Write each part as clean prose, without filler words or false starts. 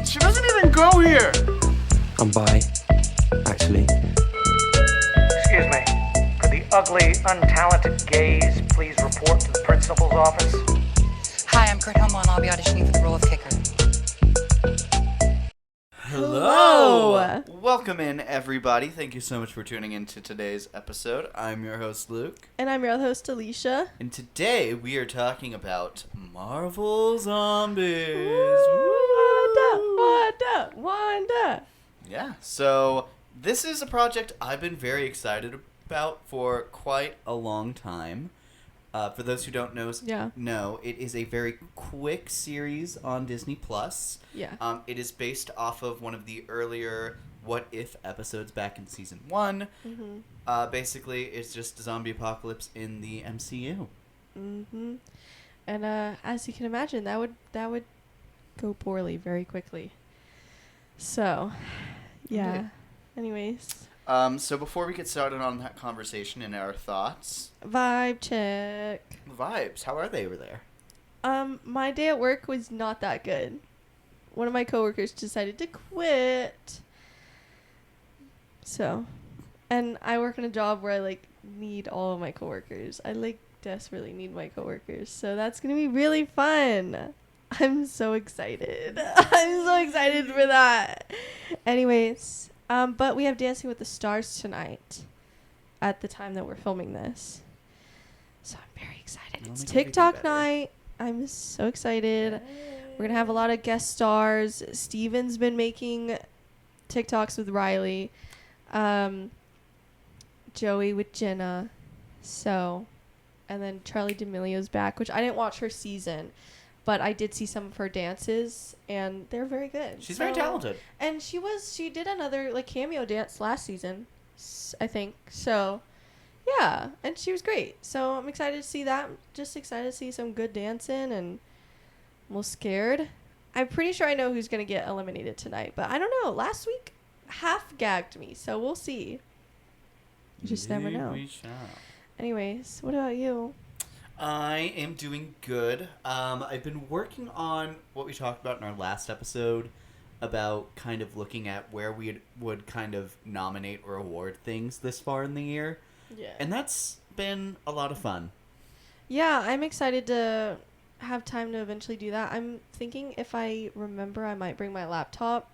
She doesn't even go here. I'm bi, actually. Excuse me. Could the ugly, untalented gays please report to the principal's office? Hi, I'm Kurt Hummel, and I'll be auditioning for the role of kicker. Hello. Welcome in, everybody. Thank you so much for tuning in to today's episode. I'm your host, Luke. And I'm your host, Alicia. And today we are talking about Marvel Zombies. Wanda. Yeah, so this is a project I've been very excited about for quite a long time. For those who don't know, it is a very quick series on Disney Plus. Yeah. It is based off of one of the earlier What If episodes back in season 1. Mm-hmm. Basically, it's just a zombie apocalypse in the MCU. Mm-hmm. And as you can imagine, that would go poorly very quickly. So, yeah. Indeed. Anyways, So before we get started on that conversation and our thoughts, vibe check. vibes, how are they over there? My day at work was not that good. One of my coworkers decided to quit. So, and I work in a job where I need all of my coworkers. I desperately need my coworkers. So that's going to be really fun. I'm so excited. I'm so excited for that. Anyways, but we have Dancing with the Stars tonight at the time that we're filming this. So I'm very excited. It'll It's make everything TikTok better. night. I'm so excited. We're going to have a lot of guest stars. Steven's been making TikToks with Riley. Joey with Jenna. So, and then Charlie D'Amelio's back, which I didn't watch her season, but I did see some of her dances, and they're very good. She's very talented. And she did another cameo dance last season, I think. So, yeah, and she was great. So I'm excited to see that. Just excited to see some good dancing, and I'm a little scared. I'm pretty sure I know who's gonna get eliminated tonight, but I don't know. Last week half gagged me, so we'll see. You just never know. We shall. Anyways, what about you? I am doing good. I've been working on what we talked about in our last episode about kind of looking at where we would kind of nominate or award things this far in the year. Yeah. And that's been a lot of fun. Yeah, I'm excited to have time to eventually do that. I'm thinking if I remember, I might bring my laptop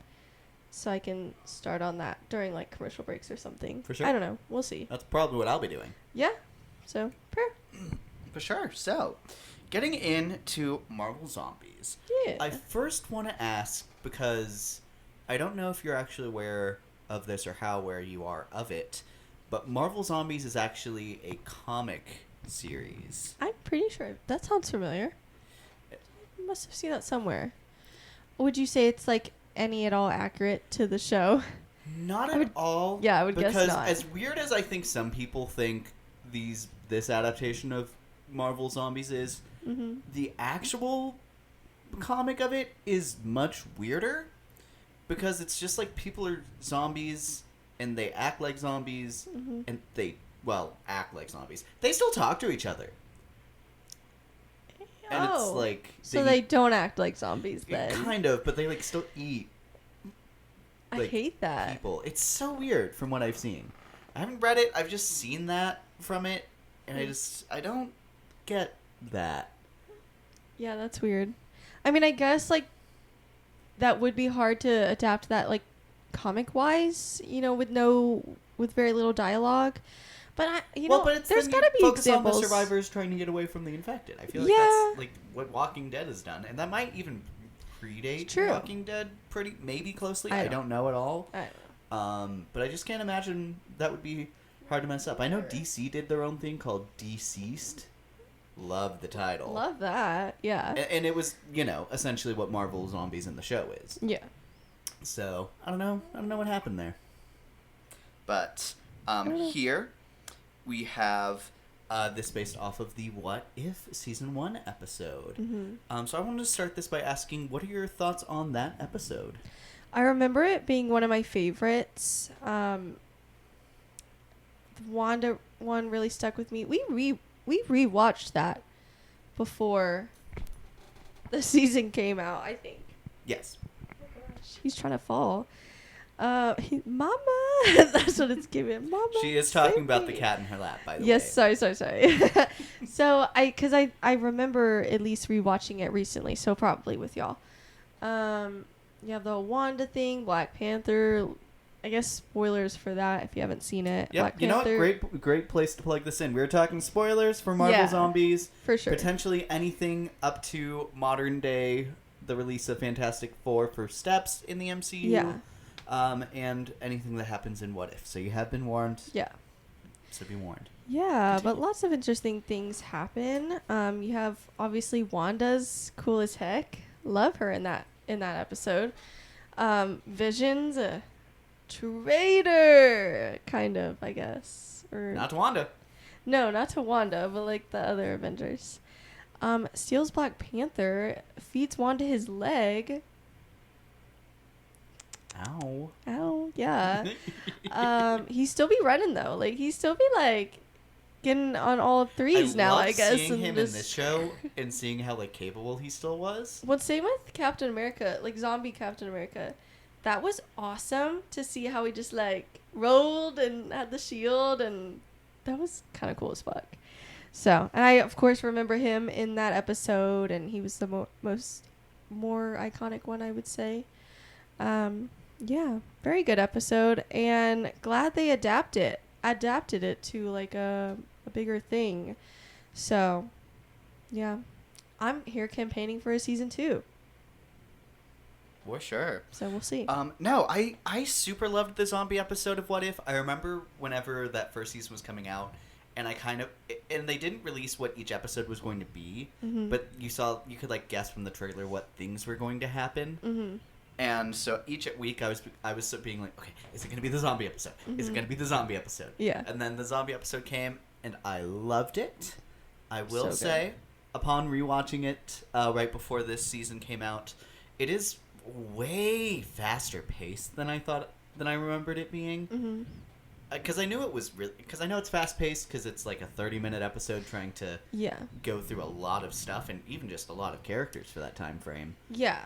so I can start on that during commercial breaks or something. For sure. I don't know. We'll see. That's probably what I'll be doing. Yeah. So, For sure. So, getting into Marvel Zombies. yeah. I first want to ask, because I don't know if you're actually aware of this or how aware you are of it, but Marvel Zombies is actually a comic series. I'm pretty sure. That sounds familiar. I must have seen that somewhere. Would you say it's any at all accurate to the show? Not I at would- all. yeah, I would guess because not. as weird as I think some people think this adaptation of Marvel Zombies is, Mm-hmm. the actual comic of it is much weirder, because it's just people are zombies and they act like zombies, Mm-hmm. and they act like zombies. They still talk to each other, and it's so they don't act like zombies then. kind of, but they still eat I hate that. people. It's so weird from what I've seen. I haven't read it. I've just seen that from it, and I don't get that. Yeah, that's weird. I mean, I guess that would be hard to adapt that comic wise, with very little dialogue. But there's then got to you be focus examples. on the survivors trying to get away from the infected. I feel like Yeah. that's what Walking Dead has done, and that might even predate True. Walking Dead maybe closely. I I don't- don't know at all. I don't know. But I just can't imagine that would be hard to mess up. I know DC did their own thing called Deceased. Love the title. Love that. Yeah. And it was, essentially what Marvel Zombies in the show is. Yeah. So, I don't know what happened there. But don't know. here we have this based off of the What If Season 1 episode. Mm-hmm. So I wanted to start this by asking, what are your thoughts on that episode? I remember it being one of my favorites. The Wanda one really stuck with me. We rewatched that before the season came out, I think. Yes. He's trying to fall. Mama. That's what it's giving. Mama. She is talking save about me. the cat in her lap, by the way. Yes, sorry. So because I remember at least rewatching it recently, so probably with y'all. You have the Wanda thing, Black Panther. I guess spoilers for that if you haven't seen it. Yep. Black You know what? Panther, Great place to plug this in. We were talking spoilers for Marvel Yeah. Zombies. for sure. Potentially anything up to modern day, the release of Fantastic Four for steps in the MCU. Yeah. And anything that happens in What If. So you have been warned. Yeah. So be warned. Yeah, Continue. but lots of interesting things happen. You have obviously Wanda's cool as heck. Love her in that episode. Vision's a traitor, kind of, I guess. Or Not to Wanda. no, not to Wanda, but like the other Avengers. Steals Black Panther, feeds Wanda his leg. Ow. Ow, yeah. He still be running though. Like he still be like getting on all threes now, I guess. Seeing and him just- in this show and seeing how like capable he still was. Well, same with Captain America, like zombie Captain America. That was awesome to see how he just like rolled and had the shield, and that was kind of cool as fuck. So, and I of course remember him in that episode, and he was the more iconic one, I would say. Yeah, very good episode, and glad they adapted it to like a bigger thing. So, yeah, I'm here campaigning for a season 2. For sure. So we'll see. No, I super loved the zombie episode of What If. I remember whenever that first season was coming out, and and they didn't release what each episode was going to be, but you could like guess from the trailer what things were going to happen. Mm-hmm. And so each week I was being like, okay, is it going to be the zombie episode? Is it going to be the zombie episode? Yeah. And then the zombie episode came, and I loved it. I will So say, upon rewatching it right before this season came out, it is way faster paced than I remembered it being. Mm-hmm. Because I knew it was because I know it's fast paced because it's like a 30-minute episode trying to Yeah. go through a lot of stuff and even just a lot of characters for that time frame. Yeah.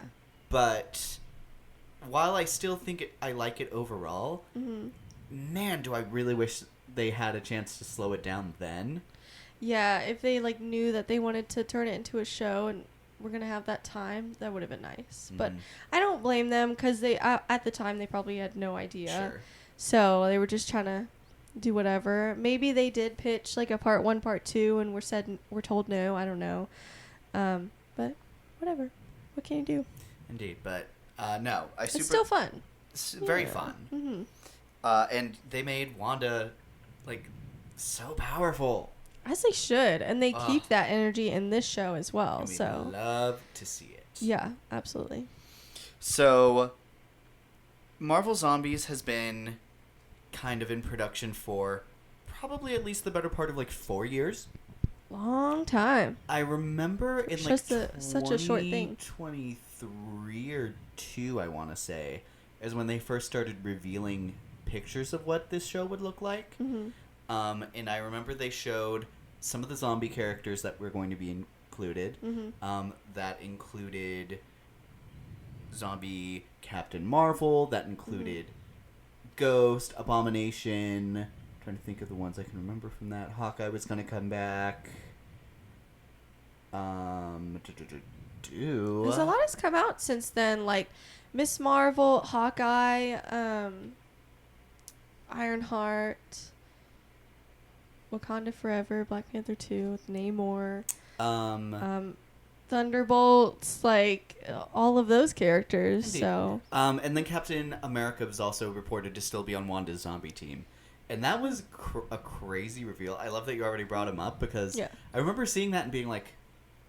But while I still think I like it overall, man, do I really wish they had a chance to slow it down then. Yeah, if they like knew that they wanted to turn it into a show and we're gonna have that time, that would have been nice. But I don't blame them because they at the time they probably had no idea. Sure. So they were just trying to do whatever. Maybe they did pitch like a part 1, part 2, and we're told no. I don't know. But whatever. What can you do? Indeed, but no, It's still fun. It's very Yeah. fun. Mm-hmm. And they made Wanda like so powerful. As they should, and they Ugh. keep that energy in this show as well. And we So love to see it. yeah, absolutely. So, Marvel Zombies has been kind of in production for probably at least the better part of like 4 years. Long time. I remember in like Just such a short thing. 2023 or 2, I want to say, is when they first started revealing pictures of what this show would look like. Mm-hmm. And I remember they showed some of the zombie characters that were going to be included. Mm-hmm. That included zombie Captain Marvel. That included Ghost, Abomination. I'm trying to think of the ones I can remember from that. Hawkeye was going to come back. There's a lot has come out since then, like Miss Marvel, Hawkeye, Ironheart, Wakanda Forever, Black Panther 2 with Namor, Thunderbolts, like all of those characters. Indeed. So and then Captain America was also reported to still be on Wanda's zombie team. And that was a crazy reveal. I love that you already brought him up because Yeah. I remember seeing that and being like,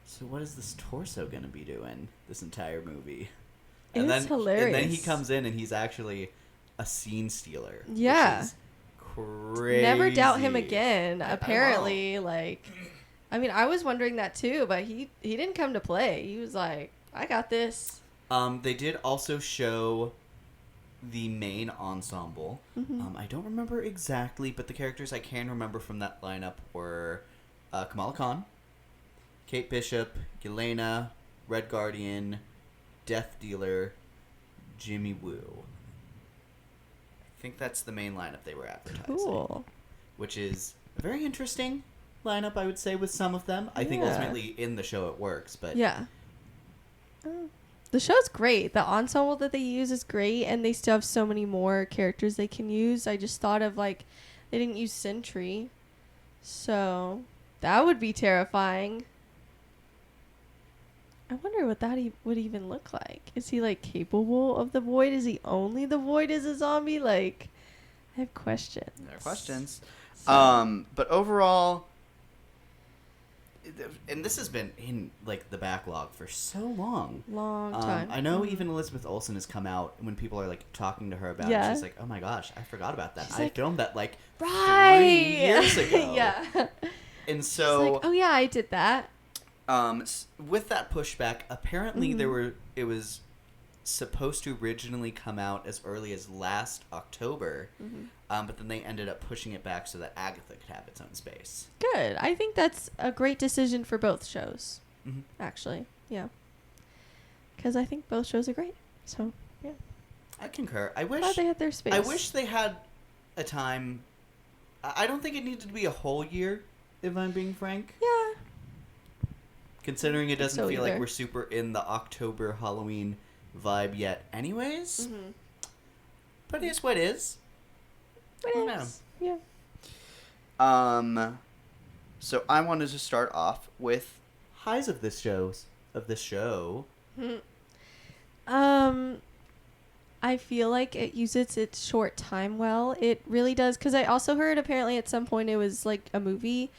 so what is this torso going to be doing this entire movie? And It's hilarious. And then he comes in and he's actually a scene stealer. Yeah. Which is crazy. never doubt him again. I Apparently, like, I mean, I was wondering that too, but he didn't come to play. He was like, I got this. They did also show the main ensemble. Mm-hmm. I don't remember exactly, but the characters I can remember from that lineup were Kamala Khan, Kate Bishop, Yelena, Red Guardian, Death Dealer, Jimmy Woo. I think that's the main lineup they were advertising. Cool. Which is a very interesting lineup, I would say, with some of them. I think Yeah. ultimately in the show it works, but... Yeah. The show's great. The ensemble that they use is great, and they still have so many more characters they can use. I just thought of, like, they didn't use Sentry, so that would be terrifying. I wonder what that would even look like. Is he, like, capable of the Void? Is he only the Void as a zombie? Like, I have questions. There are questions. So- But overall... And this has been in, like, the backlog for so long. Long time. I know even Elizabeth Olsen has come out when people are, like, talking to her about it. She's like, oh my gosh, I forgot about that. She's I like, filmed that, like, right. 3 years ago. Yeah. And She's so... like, oh yeah, I did that. With that pushback, apparently it was supposed to originally come out as early as last October, but then they ended up pushing it back so that Agatha could have its own space. Good. I think that's a great decision for both shows, Mm-hmm. actually. Yeah. Because I think both shows are great. So, yeah. I concur. I Glad wish they had their space. I wish they had a time. I don't think it needed to be a whole year, if I'm being frank. Yeah. Considering it doesn't So feel like either. we're super in the October Halloween vibe yet anyways. Mm-hmm. But it is what it is. It I know. is. Yeah. So I wanted to start off with highs of this show. I feel like it uses its short time well. It really does. Because I also heard apparently at some point it was like a movie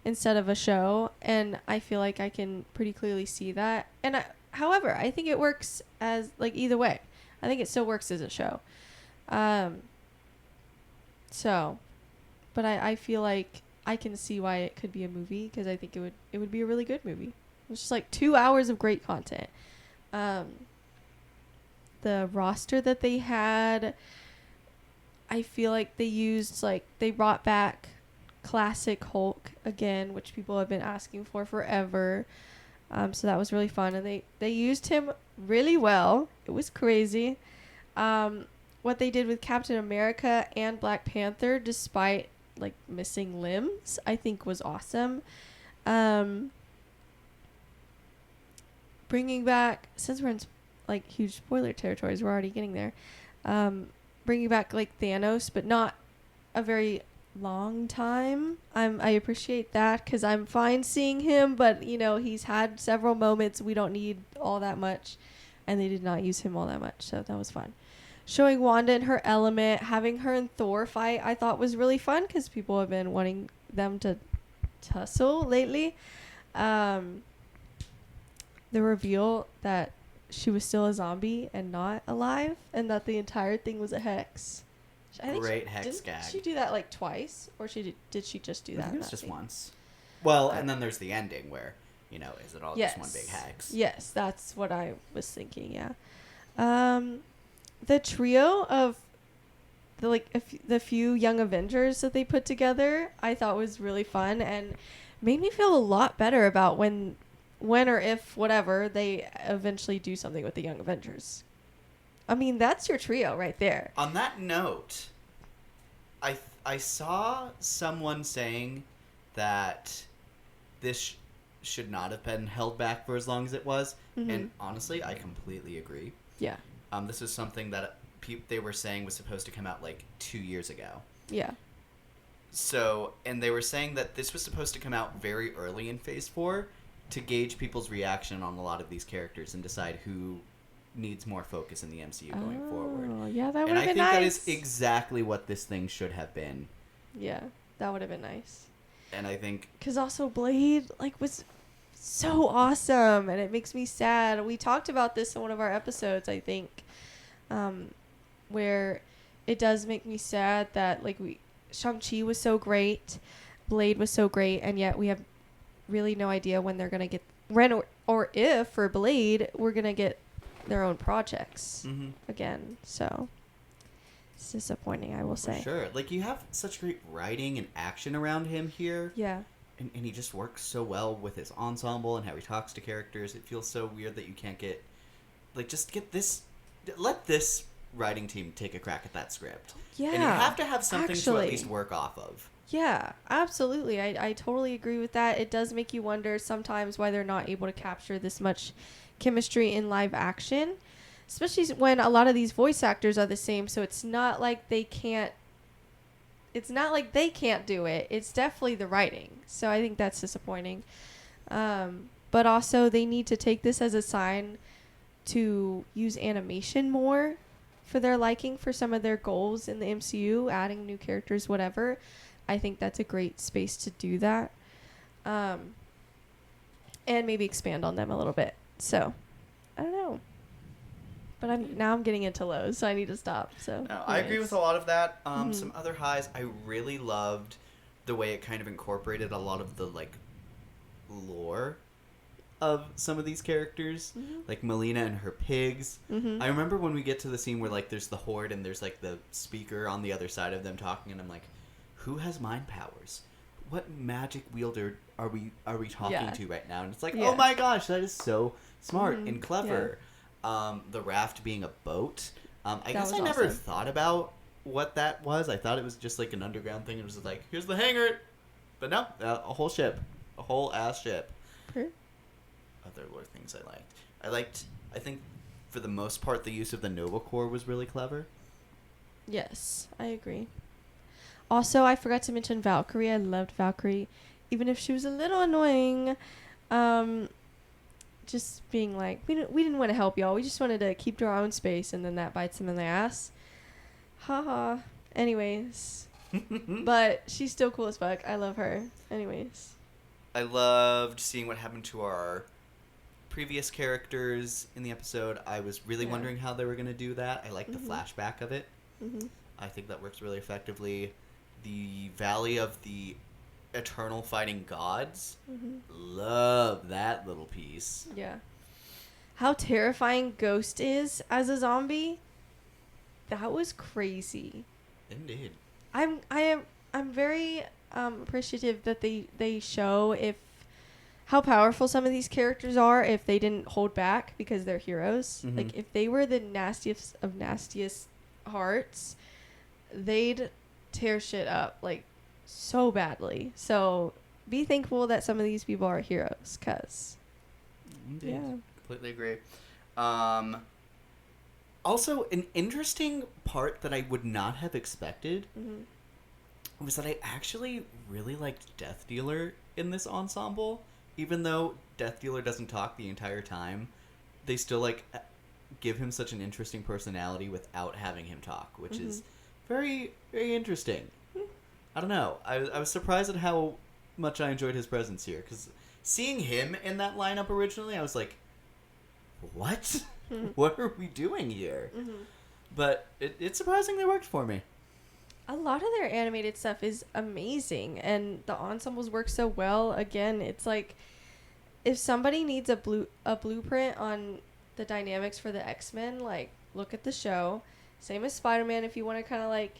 instead of a show. And I feel like I can pretty clearly see that. And however, I think it works as like either way. I think it still works as a show. But I feel like I can see why it could be a movie because I think it would be a really good movie. It's just like 2 hours of great content. The roster that they had, I feel like they brought back classic Hulk again, which people have been asking for forever. So that was really fun, and they used him really well. It was crazy. What they did with Captain America and Black Panther, despite like missing limbs, I think was awesome. Bringing back, since we're in like huge spoiler territories, we're already getting there. Bringing back like Thanos, but not a very long time. I appreciate that because I'm fine seeing him, but you know he's had several moments. We don't need all that much, and they did not use him all that much, so that was fun. Showing Wanda in her element, having her and Thor fight, I thought was really fun because people have been wanting them to tussle lately. The reveal that she was still a zombie and not alive, and that the entire thing was a hex. Great hex gag. Did she do that like twice, or did she just do that? I think it was in that just scene? once. Well, and then there's the ending where, you know, is it all just one big hex? Yes, that's what I was thinking. Yeah. The trio of the few young Avengers that they put together, I thought was really fun and made me feel a lot better about when or if whatever they eventually do something with the young Avengers. I mean, that's your trio right there. On that note, I saw someone saying that this should not have been held back for as long as it was, and honestly, I completely agree. Yeah. This is something that they were saying was supposed to come out like 2 years ago. Yeah. So, and they were saying that this was supposed to come out very early in Phase 4 to gauge people's reaction on a lot of these characters and decide who needs more focus in the MCU going forward. Oh, yeah, that would And have I been think nice. that is exactly what this thing should have been. Yeah, that would have been nice. And I think... Because also Blade, like, was so awesome, and it makes me sad. We talked about this in one of our episodes, I think, where it does make me sad that, like, Shang-Chi was so great, Blade was so great, and yet we have really no idea when they're going to get... or if, for Blade, we're going to get their own projects again, so... It's disappointing, I will say. For sure. Like, you have such great writing and action around him here. Yeah. And he just works so well with his ensemble and how he talks to characters. It feels so weird that you can't get like, just let this writing team take a crack at that script. Yeah. And you have to have something to at least work off of. Yeah, absolutely. I totally agree with that. It does make you wonder sometimes why they're not able to capture this much chemistry in live action, especially when a lot of these voice actors are the same, so it's not like they can't do it. It's definitely the writing. So I think that's disappointing. But also they need to take this as a sign to use animation more for their liking for some of their goals in the MCU, adding new characters, whatever. I think that's a great space to do that. And maybe expand on them a little bit. So, I don't know. But I'm getting into lows, so I need to stop. So no, I agree with a lot of that. Some other highs, I really loved the way it kind of incorporated a lot of the, like, lore of some of these characters, like Melina and her pigs. I remember when we get to the scene where, like, there's the horde and there's, like, the speaker on the other side of them talking, and I'm like, who has mind powers? What magic wielder are we talking to right now? And it's like, oh my gosh, that is so smart and clever. The raft being a boat. I guess I never thought about what that was. I thought it was just like an underground thing. It was like, here's the hangar. But no, a whole ship. A whole ass ship. Other lore things I liked. I think for the most part, the use of the Nova Corps was really clever. Yes, I agree. Also, I forgot to mention Valkyrie. I loved Valkyrie, even if she was a little annoying. Just being like, we didn't want to help y'all. We just wanted to keep to our own space, and then that bites them in the ass. Haha. Anyways. But she's still cool as fuck. I love her. Anyways. I loved seeing what happened to our previous characters in the episode. I was really wondering how they were going to do that. I liked the flashback of it. I think that works really effectively. The Valley of the Eternal Fighting Gods. Love that little piece. Yeah. How terrifying Ghost is as a zombie. That was crazy. Indeed. I'm very appreciative that they show how powerful some of these characters are if they didn't hold back because they're heroes. Like if they were the nastiest of nastiest hearts, they'd tear shit up like so badly. So be thankful that some of these people are heroes, cause Completely agree. Also, an interesting part that I would not have expected was that I actually really liked Death Dealer in this ensemble. Even though Death Dealer doesn't talk the entire time, they still, like, give him such an interesting personality without having him talk, which is very, very interesting. I don't know. I was surprised at how much I enjoyed his presence here, because seeing him in that lineup originally, I was like, what? What are we doing here? But it surprisingly worked for me. A lot of their animated stuff is amazing, and the ensembles work so well. Again, it's like if somebody needs a blueprint on the dynamics for the X-Men, like, look at the show. Same as Spider-Man. If you want to kind of like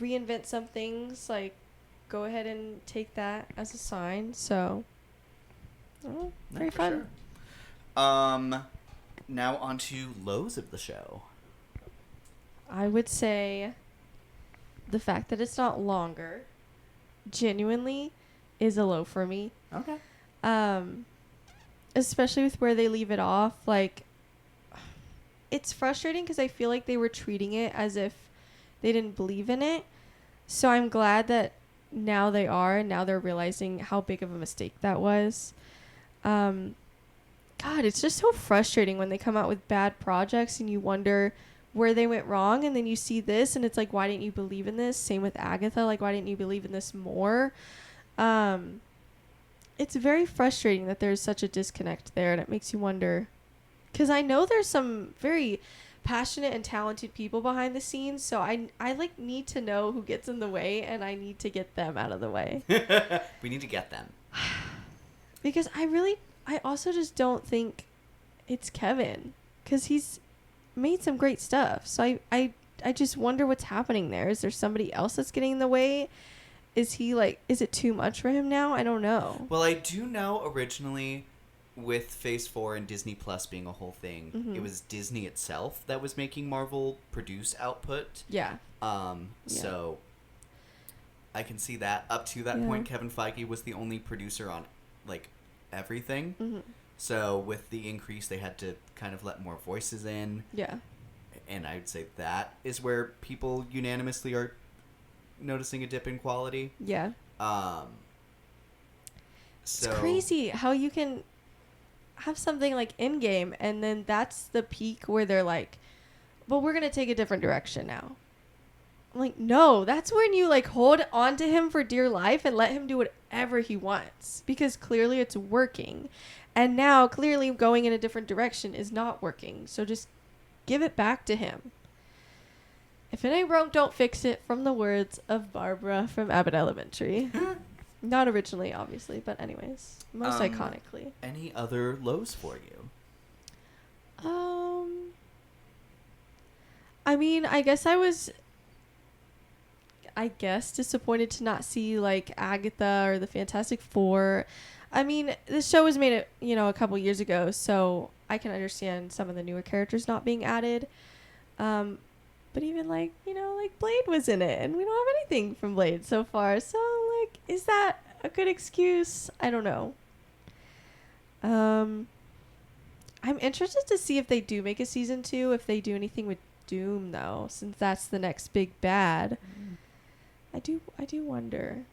reinvent some things, like, go ahead and take that as a sign. So, very fun. Sure. Now on to lows of the show. I would say the fact that it's not longer genuinely is a low for me. Okay. Especially with where they leave it off. Like, it's frustrating because I feel like they were treating it as if they didn't believe in it. So I'm glad that now they are, and now they're realizing how big of a mistake that was. God, it's just so frustrating when they come out with bad projects and you wonder where they went wrong, and then you see this and it's like, why didn't you believe in this? Same with Agatha, like, why didn't you believe in this more? It's very frustrating that there's such a disconnect there, and it makes you wonder, because I know there's some very passionate and talented people behind the scenes, so I like need to know who gets in the way, and I need to get them out of the way. We need to get them. Because I also just don't think it's Kevin, because he's made some great stuff. So I just wonder what's happening there. Is there somebody else that's getting in the way? Is he like, is it too much for him now? I don't know. Well, I do know originally with Phase 4 and Disney Plus being a whole thing, Mm-hmm. it was Disney itself that was making Marvel produce output. Yeah. So I can see that. Up to that Yeah. point, Kevin Feige was the only producer on, like, everything. Mm-hmm. So with the increase, they had to kind of let more voices in. Yeah. And I would say that is where people unanimously are noticing a dip in quality. Yeah. So It's crazy how you can have something like Endgame, and then that's the peak where they're like, "But we're gonna take a different direction now." I'm like, no, that's when you like hold on to him for dear life and let him do whatever he wants, because clearly it's working, and now clearly going in a different direction is not working. So just give it back to him. If it ain't broke, don't fix it. From the words of Barbara from Abbott Elementary. Not originally, obviously, but anyways, most iconically. Any other lows for you? I mean, I guess disappointed to not see like Agatha or the Fantastic Four. I mean, this show was made, a couple years ago, so I can understand some of the newer characters not being added. But even like Blade was in it, and we don't have anything from Blade so far. So like, is that a good excuse? I don't know. I'm interested to see if they do make a season 2, if they do anything with Doom though, since that's the next big bad. I do wonder.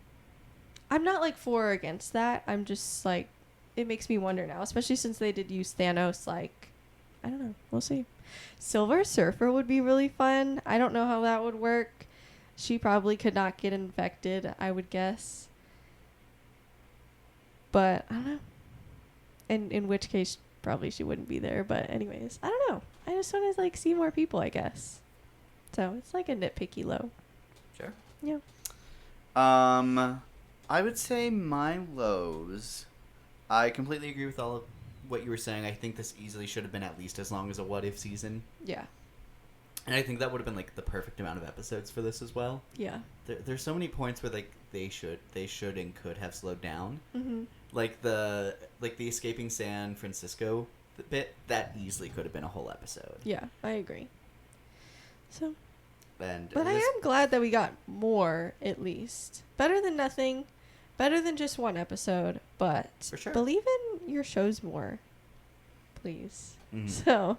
I'm not like for or against that. I'm just like, it makes me wonder now, especially since they did use Thanos. Like, I don't know. We'll see. Silver Surfer would be really fun. I don't know how that would work. She probably could not get infected, I would guess. But I don't know. And in which case, probably she wouldn't be there. But anyways, I don't know. I just want to like see more people, I guess. So it's like a nitpicky low. Sure. Yeah. I would say my lows. I completely agree with all of what you were saying. I think this easily should have been at least as long as a What If season. Yeah. And I think that would have been like the perfect amount of episodes for this as well. Yeah. There's so many points where like they should and could have slowed down. Mm-hmm. Like the escaping San Francisco bit, that easily could have been a whole episode. Yeah, I agree. So, And but I am glad that we got more, at least. Better than nothing. Better than just one episode. But For sure. believe in your shows more, please. Mhm. So,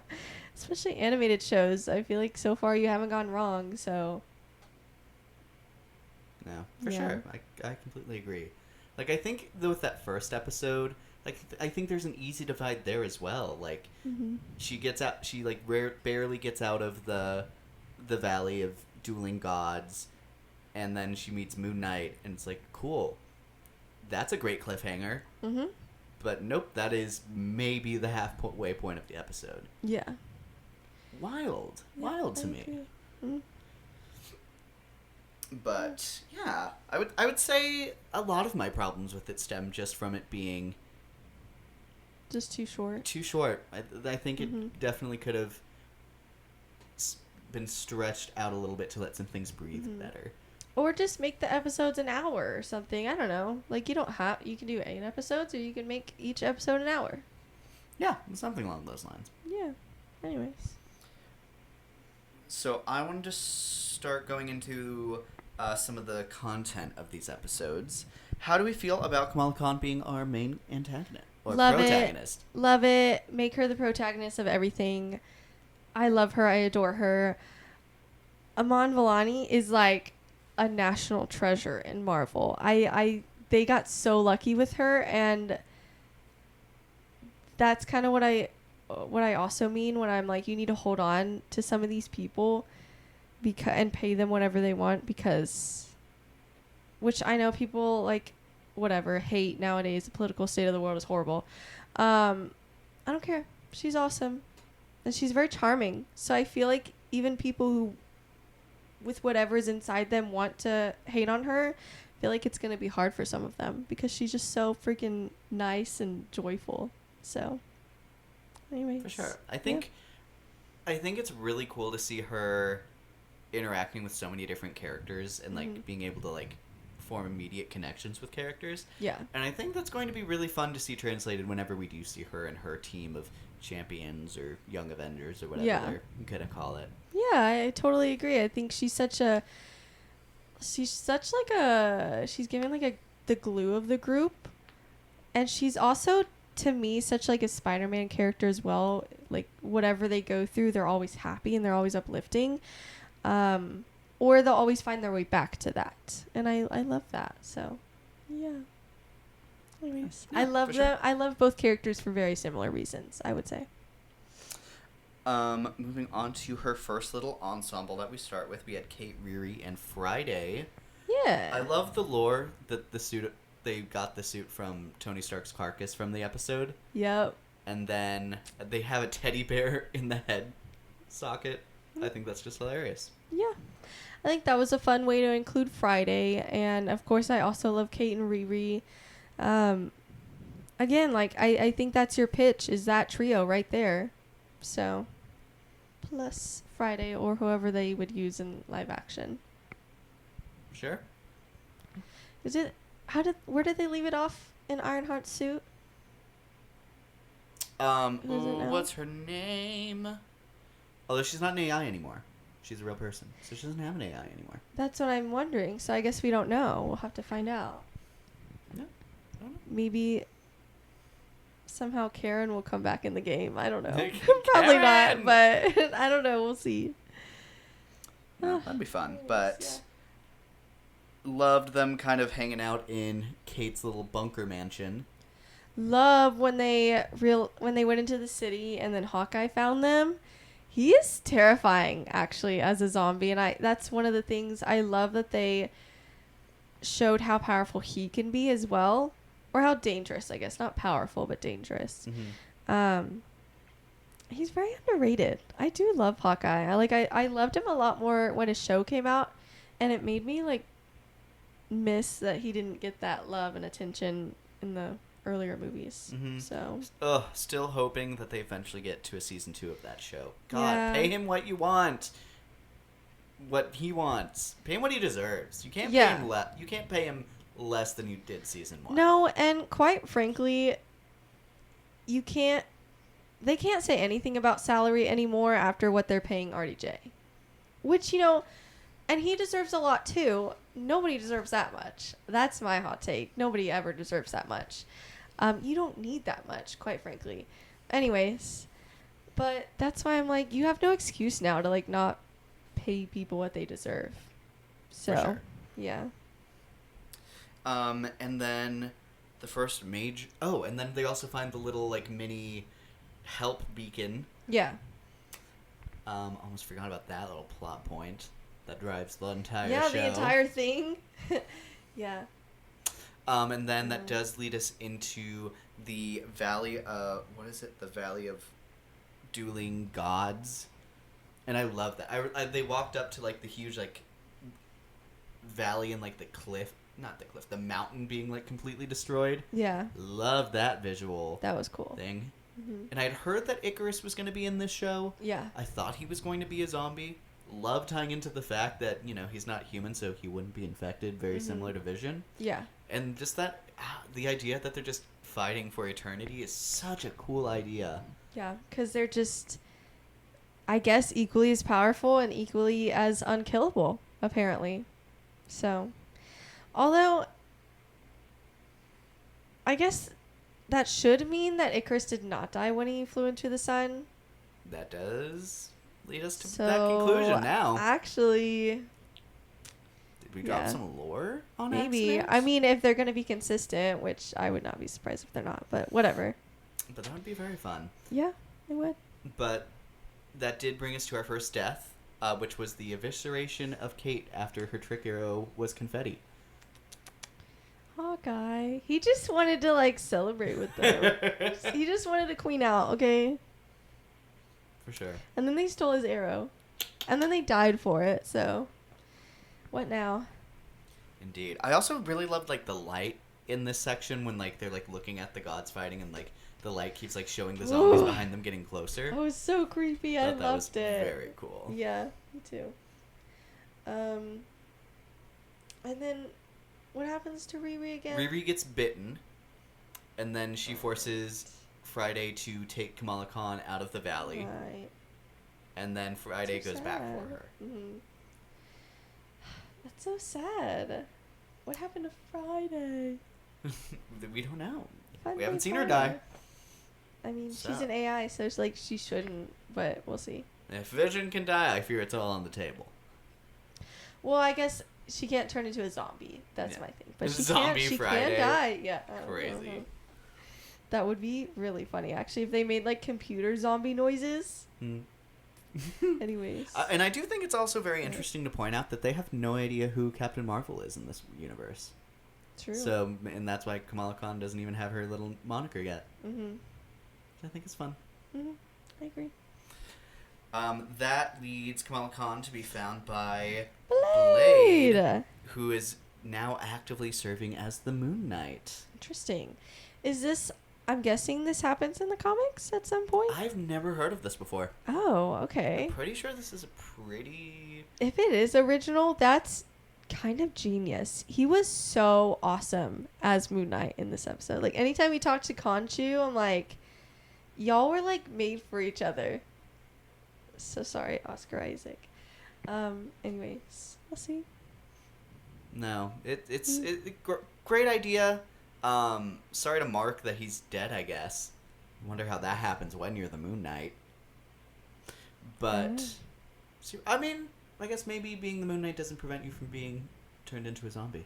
especially animated shows, I feel like so far you haven't gone wrong. So, No, for Yeah. sure. I completely agree. Like, I think with that first episode, like, I think there's an easy divide there as well. Like, she like barely gets out of the Valley of Dueling Gods, and then she meets Moon Knight, and it's like, cool. That's a great cliffhanger. mm-hmm. But nope, that is maybe the halfway point of the episode. Yeah. Wild to me. Mm-hmm. But yeah, I would say a lot of my problems with it stem just from it being Just too short. too short. I think Mhm. it definitely could have been stretched out a little bit to let some things breathe Mhm. better. Or just make the episodes an hour or something. I don't know. Like, you can do 8 episodes, or you can make each episode an hour. Yeah, something along those lines. Yeah. Anyways. So I wanted to start going into some of the content of these episodes. How do we feel about Kamala Khan being our main antagonist or Love protagonist? it. Love it. Make her the protagonist of everything. I love her. I adore her. Iman Vellani is like a national treasure in Marvel. They got so lucky with her, and that's kind of what I also mean when I'm like, you need to hold on to some of these people and pay them whatever they want, because, which I know people like whatever hate nowadays. The political state of the world is horrible. I don't care. She's awesome, and she's very charming. So I feel like even people who, with whatever's inside them, want to hate on her, I feel like it's gonna be hard for some of them, because she's just so freaking nice and joyful. So, anyways, For sure. I think it's really cool to see her interacting with so many different characters and like Mhm. being able to like form immediate connections with characters. Yeah. And I think that's going to be really fun to see translated whenever we do see her and her team of champions or young Avengers or whatever they're going to call it. Yeah, I totally agree. I think she's giving like the glue of the group. And she's also, to me, such like a Spider-Man character as well. Like whatever they go through, they're always happy and they're always uplifting. Or they'll always find their way back to that. And I love that. So, yeah. Anyways, Yeah, I love sure. them. I love both characters for very similar reasons, I would say. Moving on to her first little ensemble that we start with, we had Kate, Riri, and Friday. Yeah. I love the lore that the suit, they got the suit from Tony Stark's carcass from the episode. Yep. And then they have a teddy bear in the head socket. I think that's just hilarious. Yeah. I think that was a fun way to include Friday. And, of course, I also love Kate and Riri. Again, like, I think that's your pitch, is that trio right there. So, plus Friday or whoever they would use in live action. Sure. Where did they leave it off in Ironheart's suit? What's her name? Although she's not an AI anymore. She's a real person. So she doesn't have an AI anymore. That's what I'm wondering. So I guess we don't know. We'll have to find out. No, I don't know. Maybe somehow Karen will come back in the game. I don't know. Karen! Probably not, but I don't know. We'll see. No, that'd be fun. But loved them kind of hanging out in Kate's little bunker mansion. Love when they went into the city and then Hawkeye found them. He is terrifying, actually, as a zombie, and that's one of the things I love, that they showed how powerful he can be as well, or how dangerous, I guess, not powerful but dangerous. Mm-hmm. He's very underrated. I do love Hawkeye. I loved him a lot more when his show came out, and it made me like miss that he didn't get that love and attention in the earlier movies. Mm-hmm. So Still hoping that they eventually get to a season 2 of that show. God, Yeah. pay him what you want. What he wants. Pay him what he deserves. You can't Yeah. pay him you can't pay him less than you did season 1. no, and quite frankly, they can't say anything about salary anymore after what they're paying RDJ. Which, and he deserves a lot too. Nobody deserves that much. That's my hot take. Nobody ever deserves that much. You don't need that much, quite frankly. Anyways, but that's why I'm like, you have no excuse now to like not pay people what they deserve. So, For sure. yeah. And then the first and then they also find the little like mini help beacon. Yeah. Almost forgot about that little plot point that drives the entire Yeah, show. the entire thing. Yeah. And then that does lead us into the Valley of... What is it? The Valley of Dueling Gods. And I love that. They walked up to, like, the huge, like, valley and, like, the cliff... Not the cliff. The mountain being, like, completely destroyed. Yeah. Love that visual That was cool. thing. Mm-hmm. And I'd heard that Icarus was going to be in this show. Yeah. I thought he was going to be a zombie. Love tying into the fact that, he's not human, so he wouldn't be infected. Very similar to Vision. Yeah. And just that, the idea that they're just fighting for eternity is such a cool idea. Yeah, because they're just, I guess, equally as powerful and equally as unkillable, apparently. So, although, I guess that should mean that Icarus did not die when he flew into the sun. That does lead us to So, that conclusion now. Actually, Did we drop yeah. some lore on maybe. accident? I mean, if they're going to be consistent, which I would not be surprised if they're not, but whatever. But that would be very fun. Yeah, I would. But that did bring us to our first death, which was the evisceration of Kate after her trick arrow was confetti. Hawkeye. He just wanted to, like, celebrate with them. He just wanted to queen out, okay? For sure. And then they stole his arrow. And then they died for it, so... What now? Indeed. I also really loved, like, the light in this section when, like, they're, like, looking at the gods fighting and, like, the light keeps, like, showing the zombies Ooh. behind them getting closer. That was so creepy. I Thought that was loved it. very cool. Yeah, me too. And then What happens to Riri again? Riri gets bitten, and then she forces Friday to take Kamala Khan out of the valley. Right. And then Friday So goes back for sad. her. Mm-hmm. That's so sad. What happened to Friday? We don't know. Friday, We haven't seen her Friday. die. I mean, she's So. an AI, so it's like she shouldn't, but we'll see. If Vision can die, I fear it's all on the table. Well, I guess she can't turn into a zombie. That's Yeah. my thing. But she Zombie can't. She Friday. can die. Yeah. Crazy. That would be really funny, actually, if they made like computer zombie noises. Hmm. Anyways. And I do think it's also very interesting to point out that they have no idea who Captain Marvel is in this universe. True. So, and that's why Kamala Khan doesn't even have her little moniker yet. Mm-hmm. I think it's fun. Mm-hmm. I agree. That leads Kamala Khan to be found by Blade. Blade, who is now actively serving as the Moon Knight. Interesting. Is this? I'm guessing this happens in the comics at some point. I've never heard of this before. Oh, okay. I'm pretty sure this is a pretty... If it is original, that's kind of genius. He was so awesome as Moon Knight in this episode. Like, anytime he talked to Khonshu, I'm like, y'all were, like, made for each other. So sorry, Oscar Isaac. Anyways, we'll see. No, it's great idea. Sorry to Mark that he's dead, I guess. Wonder how that happens when you're the Moon Knight. But, I mean, I guess maybe being the Moon Knight doesn't prevent you from being turned into a zombie.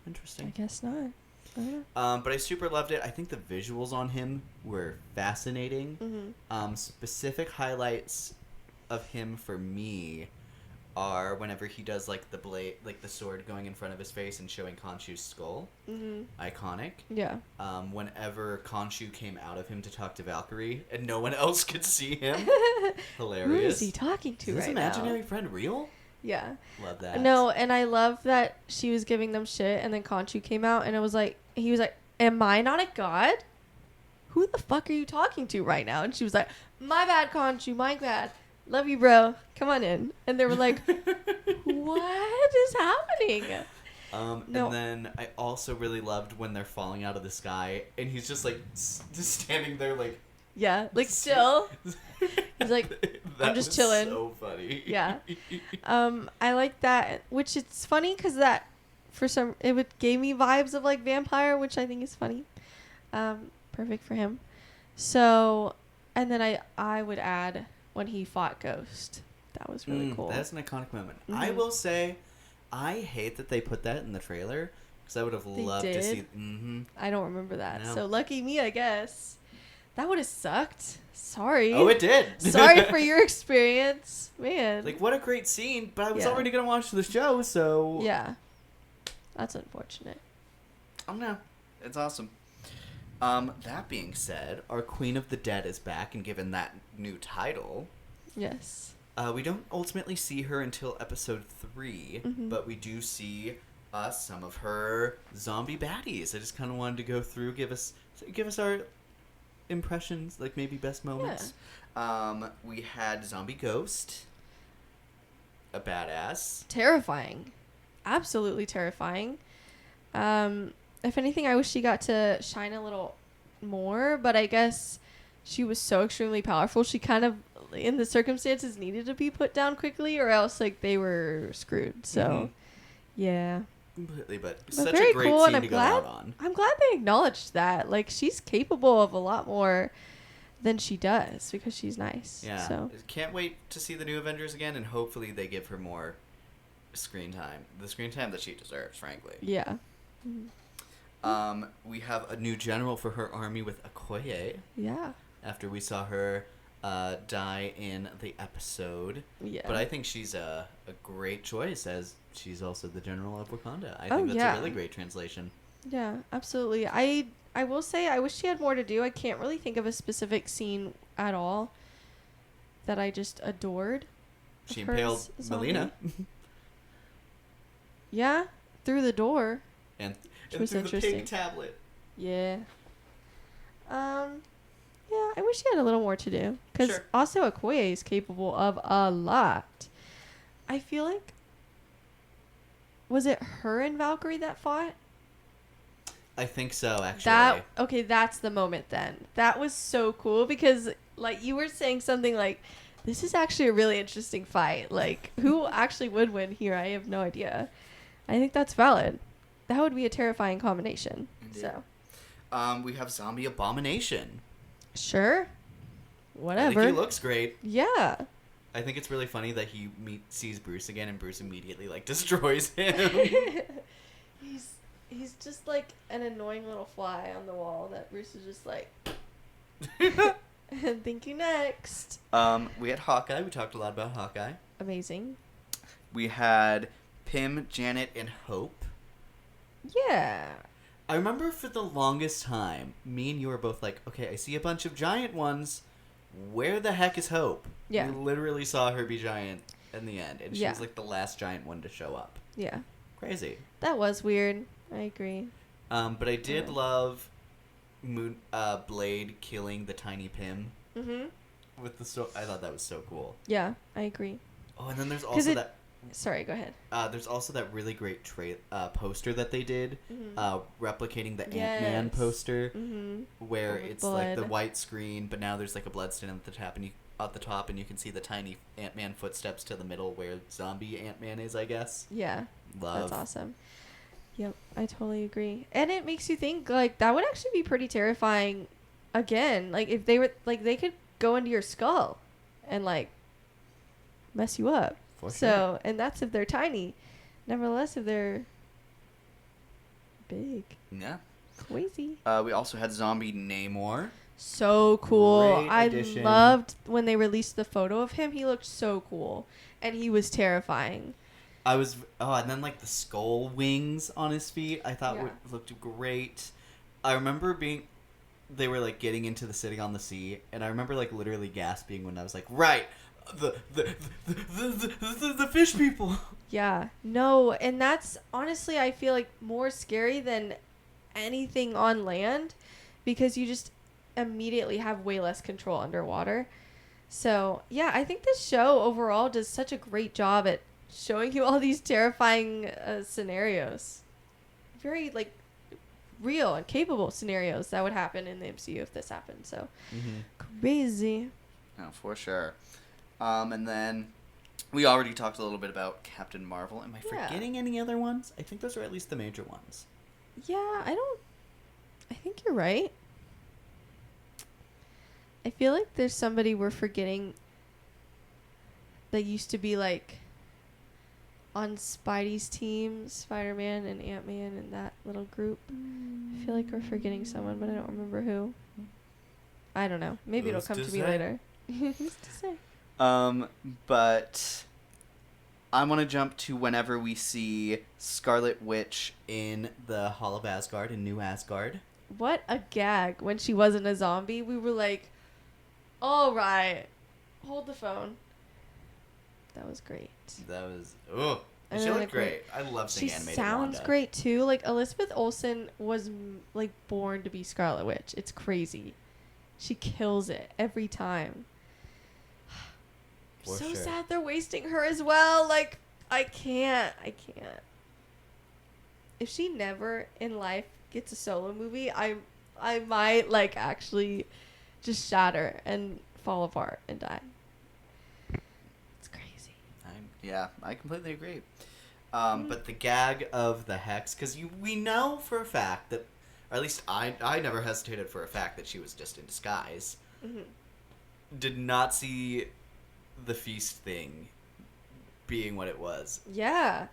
Interesting. I guess not. I don't know. But I super loved it. I think the visuals on him were fascinating. Mm-hmm. Specific highlights of him for me are whenever he does like the blade, like the sword going in front of his face and showing Khonshu's skull. Mm-hmm. Iconic. Yeah. Whenever Khonshu came out of him to talk to Valkyrie and no one else could see him. Hilarious. Who is he talking to Is this right imaginary now? friend real? Yeah. Love that. No, and I love that she was giving them shit, and then Khonshu came out, and it was like, he was like, "Am I not a god? Who the fuck are you talking to right now?" And she was like, "My bad, Khonshu, my bad. Love you, bro. Come on in." And they were like, "What is happening?" No. And then I also really loved when they're falling out of the sky, and he's just like just standing there like. Yeah, like still. He's like, That I'm just was chilling. So funny. Yeah. I like that, which it's funny because that gave me vibes of like vampire, which I think is funny. Perfect for him. So, and then I would add when he fought Ghost. That was really cool. That's an iconic moment. Mhm. I will say, I hate that they put that in the trailer because I would have loved to see. Mm-hmm. I don't remember that. No. So lucky me, I guess. That would have sucked. Sorry. Oh, it did. Sorry for your experience, man. Like, what a great scene, but I was Yeah. already gonna watch the show, so Yeah. That's unfortunate. I don't know. It's awesome. That being said, our Queen of the Dead is back and given that new title. Yes. We don't ultimately see her until episode 3, Mhm. but we do see some of her zombie baddies. I just kind of wanted to go through, give us our impressions, like maybe best moments. We had Zombie Ghost, a badass. Terrifying. Absolutely terrifying. If anything, I wish she got to shine a little more, but I guess she was so extremely powerful. She kind of, in the circumstances, needed to be put down quickly, or else like they were screwed. So, Mhm. yeah. Completely, but such very a great cool, and scene I'm to glad- go out on. I'm glad they acknowledged that. Like, she's capable of a lot more than she does because she's nice. Yeah. So, Can't wait to see the new Avengers again, and hopefully they give her more screen time. The screen time that she deserves, frankly. yeah. We have a new general for her army with Okoye, Yeah. after we saw her die in the episode. Yeah. But I think she's a great choice, as she's also the general of Wakanda. I Oh, think that's yeah. a really great translation. Yeah, absolutely. I will say I wish she had more to do. I can't really think of a specific scene at all that I just adored. She of her impaled as zombie. Melina. Yeah, through the door. and was through the interesting. pink tablet. Yeah. Yeah, I wish she had a little more to do. Because Sure. also Okoye is capable of a lot. I feel like was it her and Valkyrie that fought? I think so, actually. Okay, that's the moment then. That was so cool because, like, you were saying something like, this is actually a really interesting fight. Like, who actually would win here? I have no idea. I think that's valid. That would be a terrifying combination. Indeed. So. We have Zombie Abomination. Sure. Whatever. I think he looks great. Yeah. I think it's really funny that he sees Bruce again and Bruce immediately, like, destroys him. He's just like an annoying little fly on the wall that Bruce is just like, thank you, next. We had Hawkeye. We talked a lot about Hawkeye. Amazing. We had Pym, Janet, and Hope. Yeah. I remember for the longest time, me and you were both like, okay, I see a bunch of giant ones. Where the heck is Hope? Yeah. We literally saw her be giant in the end, and she Yeah. was like the last giant one to show up. Yeah. Crazy. That was weird. I agree. But I did love Blade killing the tiny Pym. Mm-hmm. With the I thought that was so cool. Yeah, I agree. Oh, and then there's also that. Sorry, go ahead. There's also that really great poster that they did, replicating the Yes. Ant-Man poster, Mm-hmm. where With it's like the blood. white screen, but now there's like a blood stain at the top, and you can see the tiny Ant-Man footsteps to the middle where zombie Ant-Man is, I guess. Yeah. Love. That's awesome. Yep, I totally agree. And it makes you think, like, that would actually be pretty terrifying again. Like, if they were, like, they could go into your skull and, like, mess you up. For So, sure. and that's if they're tiny. Nevertheless, if they're big. Yeah. Crazy. We also had zombie Namor. So cool. Great I addition. loved when they released the photo of him. He looked so cool. And he was terrifying. And then like the skull wings on his feet, I thought Yeah. looked great. I remember they were like getting into the sitting on the sea, and I remember like literally gasping when I was like, right, the fish people. Yeah. No, and that's honestly, I feel like more scary than anything on land because you just immediately have way less control underwater. So, yeah, I think this show overall does such a great job at showing you all these terrifying scenarios. Very, like, real and capable scenarios that would happen in the MCU if this happened. So, crazy. No, for sure. And then we already talked a little bit about Captain Marvel. Am I forgetting any other ones? I think those are at least the major ones. Yeah, I think you're right. I feel like there's somebody we're forgetting that used to be like on Spidey's team, Spider-Man and Ant-Man and that little group. I feel like we're forgetting someone, but I don't remember who. I don't know. Maybe Who's it'll come to to me say? later. Who's to say? But I want to jump to whenever we see Scarlet Witch in the Hall of Asgard in New Asgard. What a gag. When she wasn't a zombie, we were like, all right, hold the phone. That was great. That was And she then, looked like, great. I love seeing She animated sounds Wanda. great too. Like Elizabeth Olsen was like born to be Scarlet Witch. It's crazy. She kills it every time. For So sure. sad they're wasting her as well. Like I can't. If she never in life gets a solo movie, I might like actually just shatter and fall apart and die. It's crazy. I completely agree. But the gag of the Hex, because we know for a fact that, or at least I never hesitated for a fact that she was just in disguise. Mm-hmm. Did not see the feast thing being what it was. Yeah.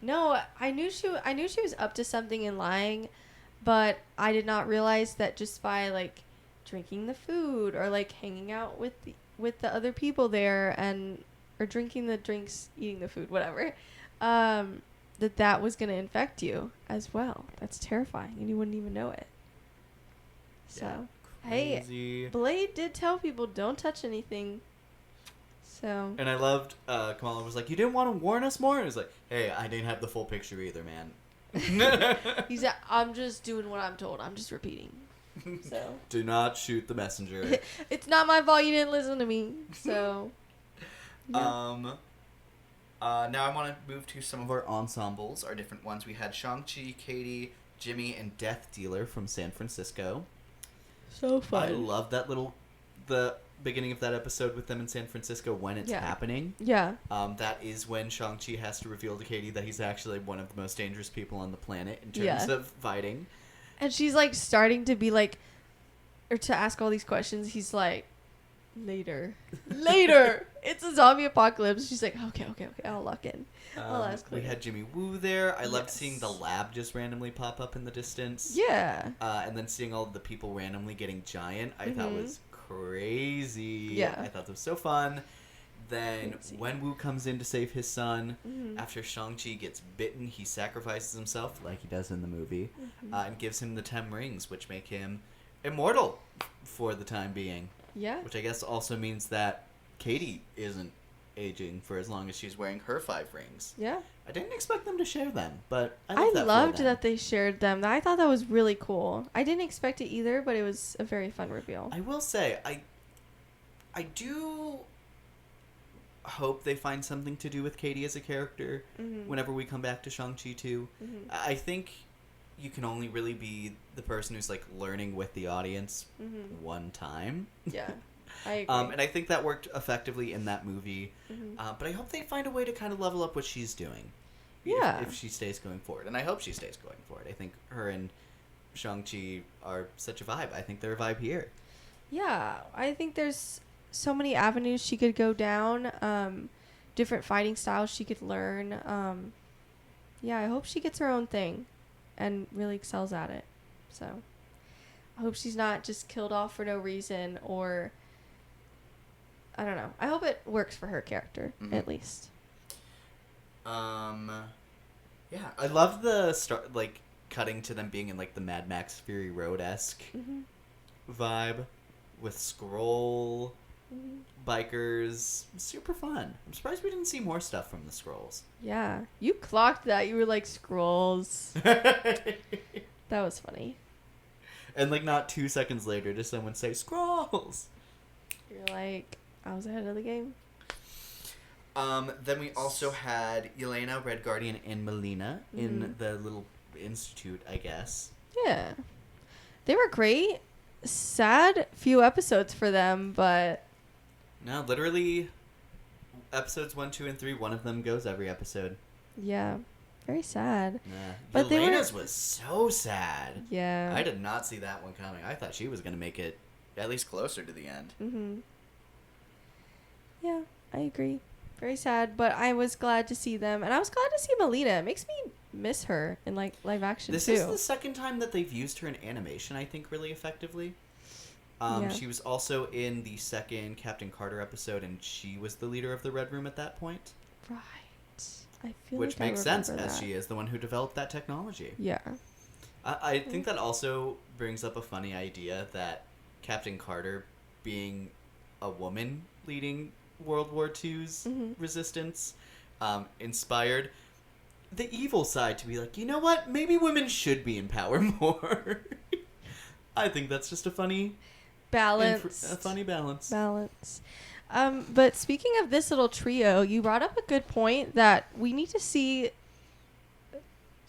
No, I knew she was up to something and lying, but I did not realize that just by like drinking the food or like hanging out with the other people there or drinking the drinks, eating the food, whatever, that was going to infect you as well. That's terrifying and you wouldn't even know it. So, hey, Crazy. Blade did tell people don't touch anything. So. And I loved Kamala was like, you didn't want to warn us more? And it was like, hey, I didn't have the full picture either, man. He said, I'm just doing what I'm told. I'm just repeating. So. Do not shoot the messenger. It's not my fault you didn't listen to me. So. Yeah. Now I want to move to some of our ensembles, our different ones. We had Shang-Chi, Katie, Jimmy, and Death Dealer from San Francisco. So fun. I love the beginning of that episode with them in San Francisco when it's happening. Yeah. That is when Shang-Chi has to reveal to Katie that he's actually one of the most dangerous people on the planet in terms of fighting. And she's like starting to be like, or to ask all these questions. He's like, later. It's a zombie apocalypse. She's like, okay, I'll lock in. I'll ask we later. had Jimmy Woo there. I loved seeing the lab just randomly pop up in the distance. Yeah. And then seeing all of the people randomly getting giant, I thought was crazy. Yeah. I thought that was so fun. Then when Wu comes in to save his son, after Shang-Chi gets bitten, he sacrifices himself, like he does in the movie, and gives him the 10 rings, which make him immortal for the time being. Yeah. Which I guess also means that Katie isn't aging for as long as she's wearing her 5 rings. Yeah. I didn't expect them to share them, but I loved that they shared them. I thought that was really cool. I didn't expect it either, but it was a very fun reveal. I will say, I do hope they find something to do with Katie as a character whenever we come back to Shang-Chi 2. I think you can only really be the person who's like learning with the audience one time. Yeah, I agree. And I think that worked effectively in that movie. But I hope they find a way to kind of level up what she's doing. Yeah. If she stays going forward. And I hope she stays going forward. I think her and Shang-Chi are such a vibe. I think they're a vibe here. Yeah, I think there's so many avenues she could go down. Different fighting styles she could learn. Yeah, I hope she gets her own thing and really excels at it. So I hope she's not just killed off for no reason, or I don't know. I hope it works for her character at least. Yeah, I love the start, like cutting to them being in like the Mad Max Fury Road-esque vibe with Skrull bikers. Super fun. I'm surprised we didn't see more stuff from the Skrulls. Yeah, you clocked that. You were like, Skrulls. That was funny. And like not 2 seconds later does someone say Skrulls. You're like, I was ahead of the game. Then we also had Yelena, Red Guardian, and Melina in the little institute, I guess. Yeah. They were great. Sad few episodes for them, but... No, literally, episodes 1, 2, and 3, one of them goes every episode. Yeah. Very sad. Yeah. But Yelena's was so sad. Yeah. I did not see that one coming. I thought she was going to make it at least closer to the end. Yeah, I agree. Very sad, but I was glad to see them, and I was glad to see Melina. It makes me miss her in like live action This too. is the second time that they've used her in animation, I think, really effectively. She was also in the second Captain Carter episode, and she was the leader of the Red Room at that point. Right. I feel Which like makes I sense, remember as that. she is the one who developed that technology. Yeah. I think that also brings up a funny idea that Captain Carter, being a woman leading World War II's resistance, inspired the evil side to be like, you know what? Maybe women should be in power more. I think that's just a funny balance. A funny balance. Balance. But speaking of this little trio, you brought up a good point that we need to see,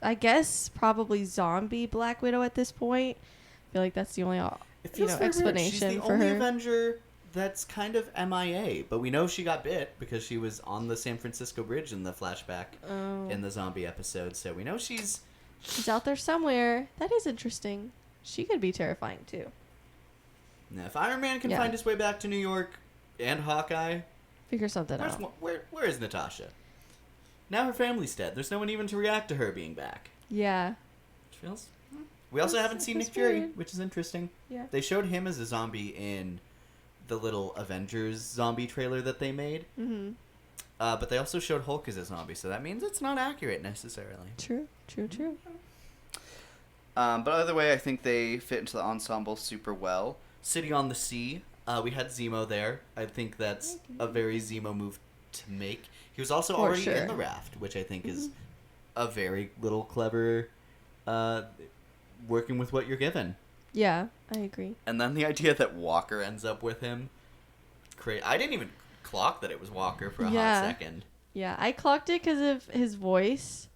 I guess, probably zombie Black Widow at this point. I feel like that's the only explanation She's the for only her. Avenger that's kind of MIA, but we know she got bit because she was on the San Francisco Bridge in the flashback in the zombie episode, so we know she's out there somewhere. That is interesting. She could be terrifying too. Now, if Iron Man can find his way back to New York and Hawkeye, figure something out. Where is Natasha? Now her family's dead. There's no one even to react to her being back. Yeah. Which feels... We also haven't seen Nick Fury, which is interesting. Yeah. They showed him as a zombie in the little Avengers zombie trailer that they made. But they also showed Hulk as a zombie, so that means it's not accurate necessarily. True. But either way, I think they fit into the ensemble super well. City on the Sea, we had Zemo there. I think that's a very Zemo move to make. He was also already in the raft, which I think is a very little clever working with what you're given. Yeah, I agree. And then the idea that Walker ends up with him. I didn't even clock that it was Walker for a hot second. Yeah, I clocked it because of his voice.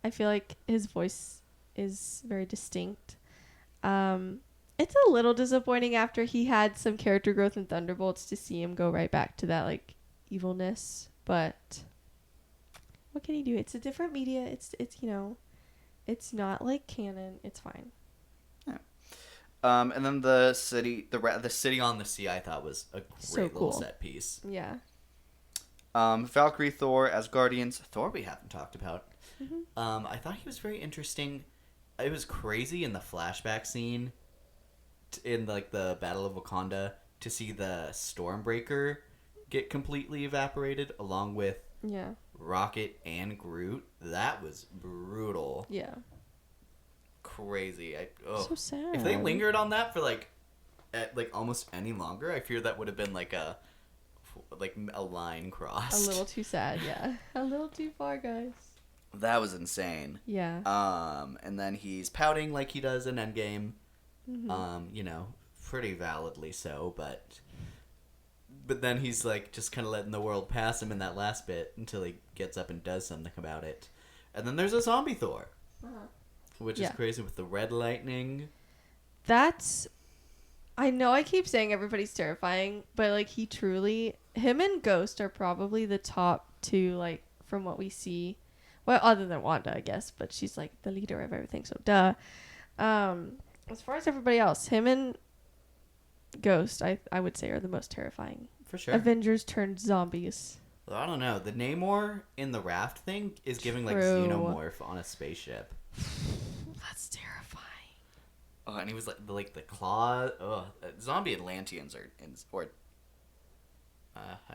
I feel like his voice is very distinct. It's a little disappointing after he had some character growth in Thunderbolts to see him go right back to that like evilness. But what can he do? It's a different media. It's it's not like canon. It's fine. Yeah. And then the city on the sea, I thought was a great little set piece. Yeah. Valkyrie, Thor, Asgardians. Thor we haven't talked about. Mm-hmm. I thought he was very interesting. It was crazy in the flashback scene in like the Battle of Wakanda to see the Stormbreaker get completely evaporated along with Rocket and Groot. That was brutal. Yeah. Crazy. So sad. If they lingered on that for like almost any longer, I fear that would have been like a line crossed. A little too sad, yeah. A little too far, guys. That was insane. Yeah. And then he's pouting like he does in Endgame. Mm-hmm. Pretty validly so, but then he's like just kind of letting the world pass him in that last bit until he gets up and does something about it. And then there's a zombie Thor, which is crazy with the red lightning. I know I keep saying everybody's terrifying, but like him and Ghost are probably the top two, like from what we see. Well, other than Wanda, I guess, but she's like the leader of everything, so duh. As far as everybody else, him and Ghost, I would say, are the most terrifying. For sure. Avengers turned zombies. Well, I don't know. The Namor in the raft thing is giving like xenomorph on a spaceship. That's terrifying. Oh, and he was like the claw. Oh, zombie Atlanteans I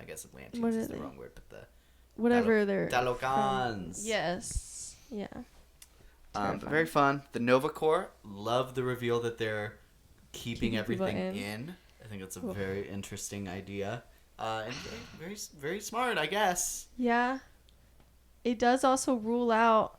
guess Atlanteans is the wrong word, but the whatever they're Talokans. Yes. Yeah. But very fun. The Nova Corps. Love the reveal that they're keeping everything in. I think it's a very interesting idea. And very, very smart, I guess. Yeah. It does also rule out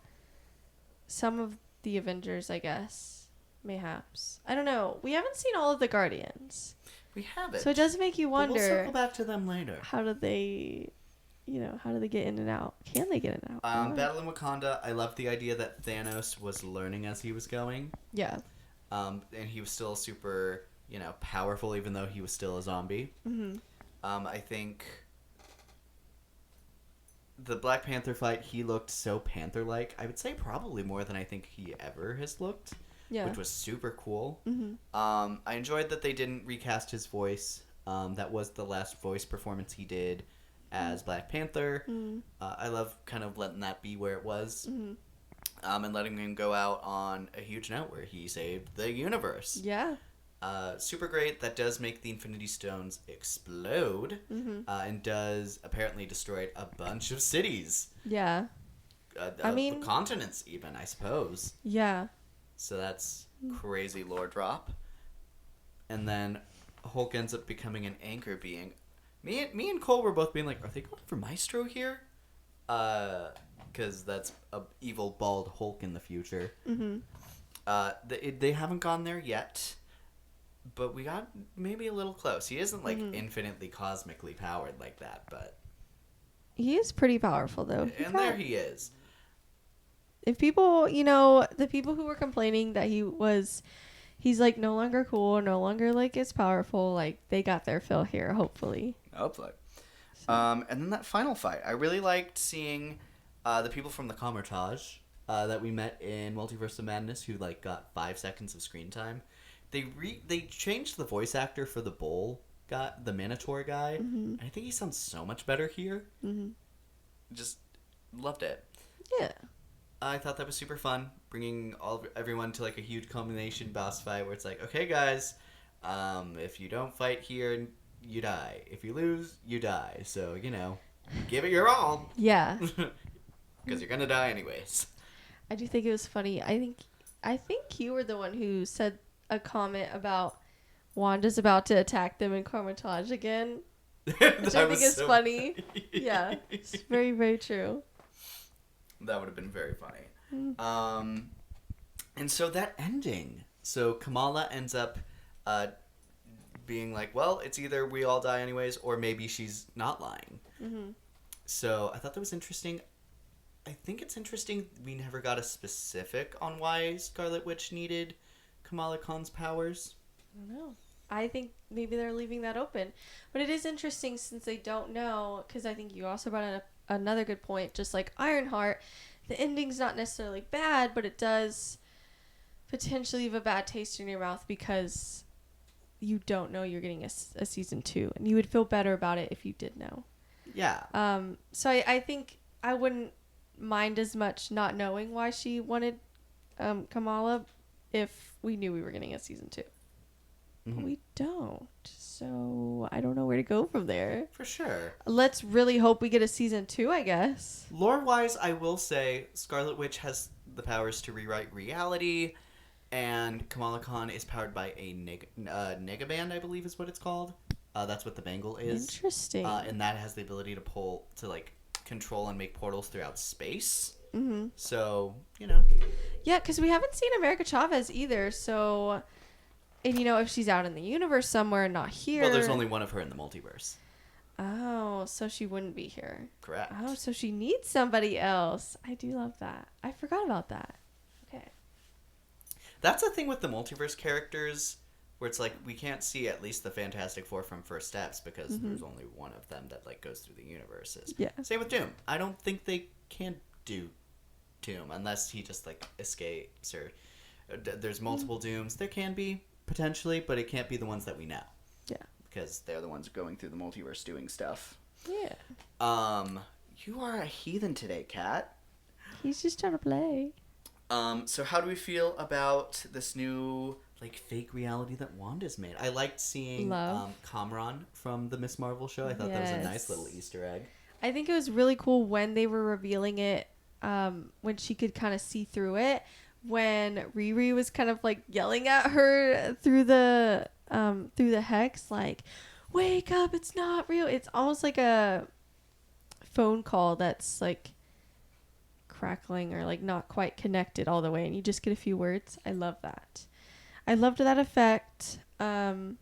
some of the Avengers, I guess. Mayhaps. I don't know. We haven't seen all of the Guardians. We haven't. So it does make you wonder. But we'll circle back to them later. How do they get in and out? Can they get in and out? Battle in Wakanda, I love the idea that Thanos was learning as he was going. Yeah. And he was still super, powerful even though he was still a zombie. Mm-hmm. I think the Black Panther fight, he looked so Panther-like. I would say probably more than I think he ever has looked. Yeah. Which was super cool. Mm-hmm. I enjoyed that they didn't recast his voice. That was the last voice performance he did as Black Panther. Mm-hmm. I love kind of letting that be where it was. Mm-hmm. And letting him go out on a huge note where he saved the universe. Yeah. Super great. That does make the Infinity Stones explode. Mm-hmm. And does apparently destroy a bunch of cities. Yeah. Continents even, I suppose. Yeah. So that's crazy lore drop. And then Hulk ends up becoming an anchor being. Me and Cole were both being like, are they going for Maestro here? Because that's a evil bald Hulk in the future. Mm-hmm. They haven't gone there yet, but we got maybe a little close. He isn't like infinitely cosmically powered like that, but he is pretty powerful though. There he is. If people, the people who were complaining that he's like no longer cool, no longer like as powerful, like they got their fill here, hopefully. Hopefully. And then that final fight, I really liked seeing the people from the Kamar-Taj that we met in Multiverse of Madness who like got 5 seconds of screen time. They changed the voice actor for the bull guy, the Minotaur guy. Mm-hmm. I think he sounds so much better here. Mm-hmm. Just loved it. Yeah. I thought that was super fun, bringing everyone to like a huge culmination boss fight where it's like, okay, guys, if you don't fight here, you die. If you lose, you die. So give it your all. Yeah. Because you're gonna die anyways. I do think it was funny. I think you were the one who said a comment about Wanda's about to attack them in Kamar-Taj again, which I think is so funny. Yeah, it's very, very true. That would have been very funny. And so that ending. So Kamala ends up being like, well, it's either we all die anyways, or maybe she's not lying. Mm-hmm. So I thought that was interesting. I think it's interesting we never got a specific on why Scarlet Witch needed Kamala Khan's powers. I don't know. I think maybe they're leaving that open. But it is interesting since they don't know, because I think you also brought up another good point, just like Ironheart, the ending's not necessarily bad, but it does potentially leave a bad taste in your mouth because you don't know you're getting a season 2, and you would feel better about it if you did know. Yeah. So I think I wouldn't mind as much not knowing why she wanted Kamala if we knew we were getting a season 2. But we don't. So I don't know where to go from there. For sure. Let's really hope we get a season 2, I guess. Lore-wise, I will say Scarlet Witch has the powers to rewrite reality, and Kamala Khan is powered by a Negaband, I believe is what it's called. That's what the bangle is. Interesting. And that has the ability to like control and make portals throughout space. Mm-hmm. So, Yeah, because we haven't seen America Chavez either, so... And, if she's out in the universe somewhere and not here... Well, there's only one of her in the multiverse. Oh, so she wouldn't be here. Correct. Oh, so she needs somebody else. I do love that. I forgot about that. Okay. That's the thing with the multiverse characters, where it's like, we can't see at least the Fantastic Four from First Steps, because there's only one of them that, like, goes through the universes. Yeah. Same with Doom. I don't think they can do Doom, unless he just, like, escapes, or... There's multiple Dooms. There can be... potentially, but it can't be the ones that we know. Yeah. Because they're the ones going through the multiverse doing stuff. Yeah. You are a heathen today, Kat. He's just trying to play. So how do we feel about this new, like, fake reality that Wanda's made? I liked seeing Kamran from the Miss Marvel show. I thought that was a nice little Easter egg. I think it was really cool when they were revealing it, when she could kind of see through it. When Riri was kind of like yelling at her through the hex, like, wake up, it's not real. It's almost like a phone call that's like crackling or like not quite connected all the way, and you just get a few words. I love that. I loved that effect. I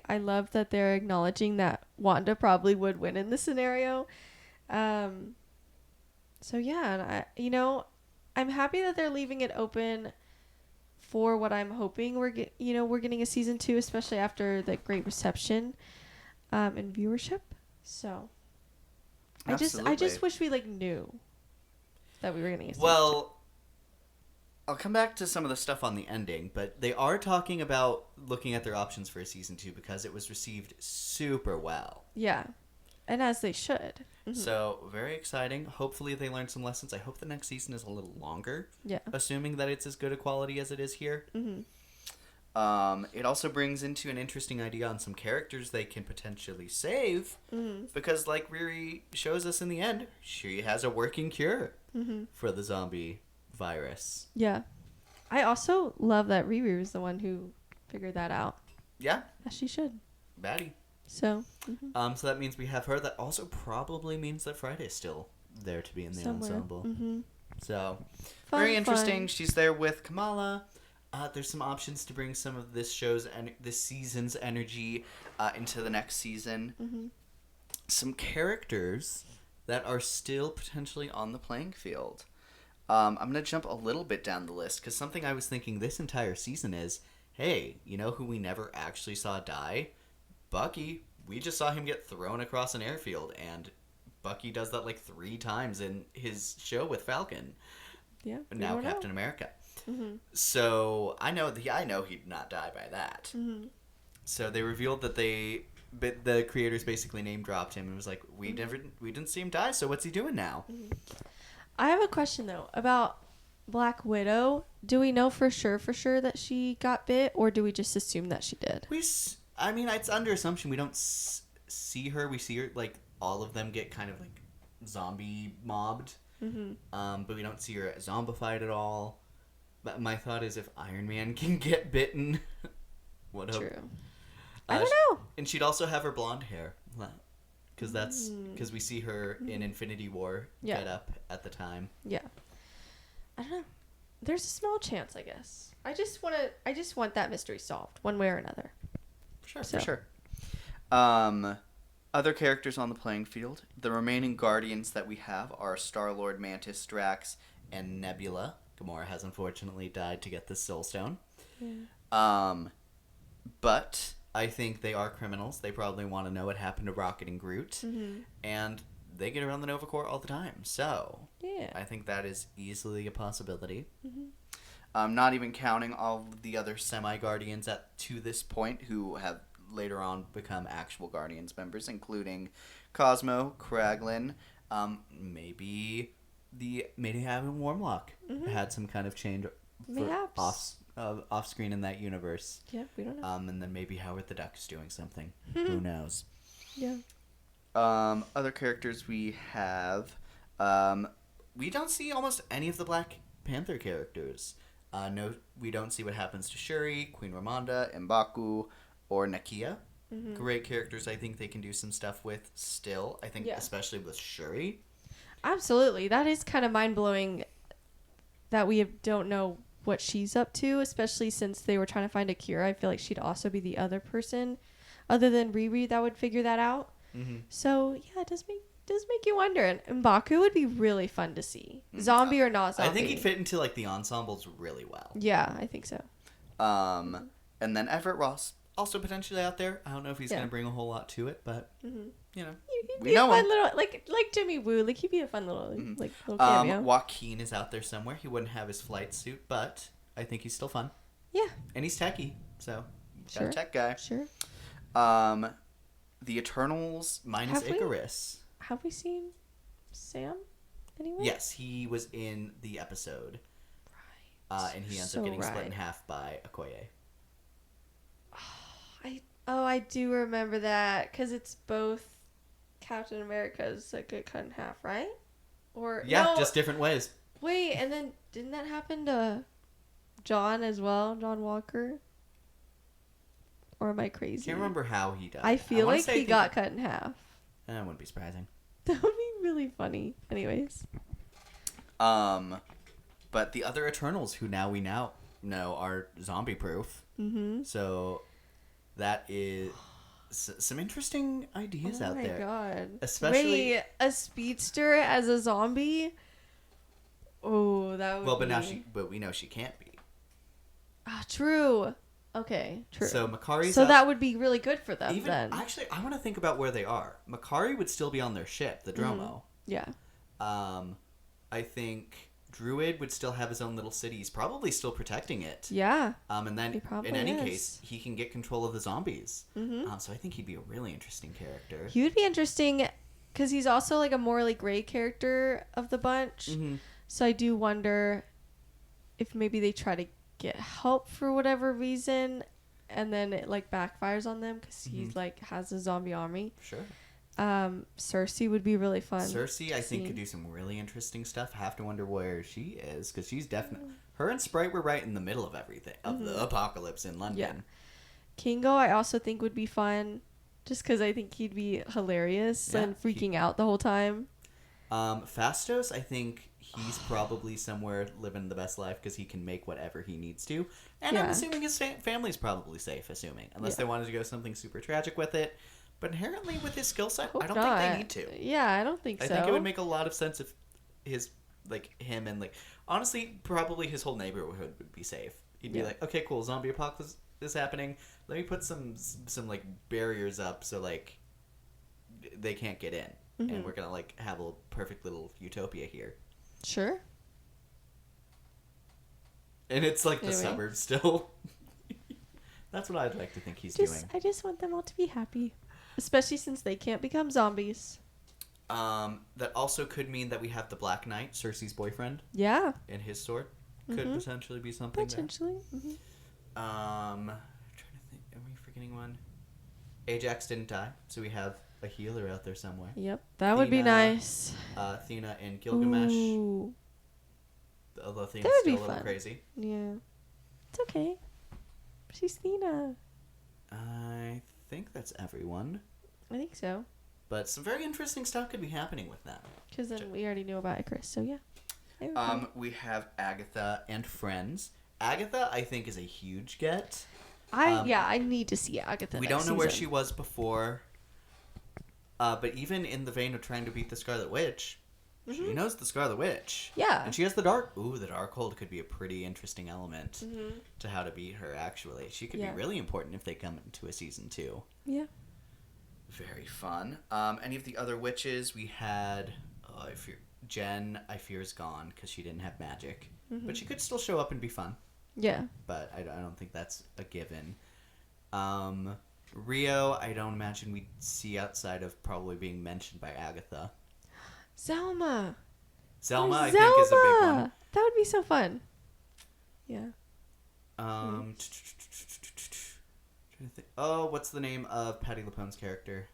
love that they're acknowledging that Wanda probably would win in this scenario. So yeah, and I'm happy that they're leaving it open for what I'm hoping we're getting a season 2, especially after the great reception and viewership. So Absolutely. I just wish we knew that we were getting a season 2. Well, I'll come back to some of the stuff on the ending, but they are talking about looking at their options for a season 2 because it was received super well. Yeah. And as they should. Mm-hmm. So, very exciting. Hopefully they learn some lessons. I hope the next season is a little longer. Yeah. Assuming that it's as good a quality as it is here. Mm-hmm. It also brings into an interesting idea on some characters they can potentially save. Mm-hmm. Because, like Riri shows us in the end, she has a working cure for the zombie virus. Yeah. I also love that Riri was the one who figured that out. Yeah. As she should. Baddie. So. Mm-hmm. So that means we have her. That also probably means that Friday's still there to be in the ensemble. Mm-hmm. So, very interesting. Fun. She's there with Kamala. There's some options to bring some of this show's and this season's energy into the next season. Mm-hmm. Some characters that are still potentially on the playing field. I'm going to jump a little bit down the list because something I was thinking this entire season is, hey, you know who we never actually saw die? Bucky. We just saw him get thrown across an airfield, and Bucky does that like 3 times in his show with Falcon. Yeah. Now Captain America. Mm-hmm. So I know he'd not die by that. Mm-hmm. So they revealed that the creators basically name dropped him and was like, we didn't see him die. So what's he doing now? Mm-hmm. I have a question though about Black Widow. Do we know for sure that she got bit, or do we just assume that she did? I mean, it's under assumption. We don't see her. We see her, like, all of them get kind of, like, zombie mobbed. Mm-hmm. But we don't see her zombified at all. But my thought is if Iron Man can get bitten, what hope? True. I don't know. And she'd also have her blonde hair. Because we see her in Infinity War get up at the time. Yeah. I don't know. There's a small chance, I guess. I just want that mystery solved one way or another. For sure. Other characters on the playing field. The remaining Guardians that we have are Star-Lord, Mantis, Drax, and Nebula. Gamora has unfortunately died to get the Soul Stone. Yeah. But I think they are criminals. They probably want to know what happened to Rocket and Groot. Mm-hmm. And they get around the Nova Corps all the time. So yeah. I think that is easily a possibility. Mm-hmm. Not even counting all of the other semi-Guardians to this point who have later on become actual Guardians members, including Cosmo, Kraglin, maybe Haven Warmlock had some kind of change off screen in that universe. Yeah, we don't know. And then maybe Howard the Duck is doing something. Who knows? Yeah. Other characters we have, we don't see almost any of the Black Panther characters. No, we don't see what happens to Shuri, Queen Ramonda, M'Baku, or Nakia. Mm-hmm. Great characters. I think they can do some stuff with still. I think especially with Shuri. Absolutely. That is kind of mind-blowing that we don't know what she's up to, especially since they were trying to find a cure. I feel like she'd also be the other person other than Riri that would figure that out. Mm-hmm. So, yeah, it does make you wonder. And M'Baku would be really fun to see. Zombie or not zombie. I think he'd fit into like the ensembles really well. Yeah, I think so. And then Everett Ross, also potentially out there. I don't know if he's going to bring a whole lot to it, but you know, he'd be a fun little like Jimmy Woo. Like he'd be a fun little little cameo. Joaquin is out there somewhere. He wouldn't have his flight suit, but I think he's still fun. Yeah, and he's techie, so got a tech guy. Sure. The Eternals minus Icarus. Have we seen Sam anywhere? Yes, he was in the episode. Right. And he ends up getting split in half by Okoye. I do remember that because it's both Captain America's that get cut in half, right? Or just different ways. Wait, and then didn't that happen to John as well, John Walker? Or am I crazy? Can't remember how he died. I feel like he got cut in half. That wouldn't be surprising. That would be really funny. Anyways. But the other Eternals, who now we know are zombie proof. Mm-hmm. So that is some interesting ideas out there. Oh my god! Especially a speedster as a zombie. Oh, that would. Well, but we know she can't be. Ah, true. Okay, true. So Makari's that would be really good for them then. Actually, I want to think about where they are. Makari would still be on their ship, the Dromo. Yeah. I think Druid would still have his own little city. He's probably still protecting it. Yeah. And then in any case, he can get control of the zombies. Mm-hmm. So I think he'd be a really interesting character. He would be interesting because he's also like a morally gray character of the bunch. Mm-hmm. So I do wonder if maybe they try to get help for whatever reason and then it like backfires on them because he's like has a zombie army. Sure. Cersei would be really fun. Cersei, I think, could do some really interesting stuff. Have to wonder where she is because she's definitely her and Sprite were right in the middle of everything of the apocalypse in London. Yeah. Kingo, I also think would be fun, just because I think he'd be hilarious and freaking out the whole time. Phastos, I think he's probably somewhere living the best life because he can make whatever he needs to, and I'm assuming his family's probably safe. Unless they wanted to go something super tragic with it. But inherently, with his skill set, I don't think they need to. Yeah, I don't think so. I think it would make a lot of sense if him and honestly, probably his whole neighborhood would be safe. He'd be like, okay, cool, zombie apocalypse is happening. Let me put some barriers up so they can't get in, and we're gonna have a perfect little utopia here. Sure. And it's the suburbs still. That's what I'd like to think he's doing. I just want them all to be happy. Especially since they can't become zombies. That also could mean that we have the Black Knight, Cersei's boyfriend. Yeah. And his sword could potentially be something. Potentially. Mm-hmm. I'm trying to think. Are we forgetting one? Ajax didn't die, so we have a healer out there somewhere. Yep, that would be nice. Athena and Gilgamesh. Ooh. Although Athena's still a little crazy. Yeah. It's okay. She's Athena. I think that's everyone. I think so. But some very interesting stuff could be happening with them. Because then we already knew about Icarus, so yeah. We have Agatha and friends. Agatha, I think, is a huge get. I need to see Agatha. We don't know where she was before. But even in the vein of trying to beat the Scarlet Witch, she knows the Scarlet Witch. Yeah. And she has the Dark... Ooh, the Darkhold could be a pretty interesting element to how to beat her, actually. She could be really important if they come into a season 2. Yeah. Very fun. Any of the other witches we had... Oh, Jen, I fear, is gone because she didn't have magic. But she could still show up and be fun. Yeah. But I don't think that's a given. Rio, I don't imagine we'd see outside of probably being mentioned by Agatha. Zelma, I think, is a big one. That would be so fun. Yeah. Trying to think. Oh, what's the name of Patti LuPone's character?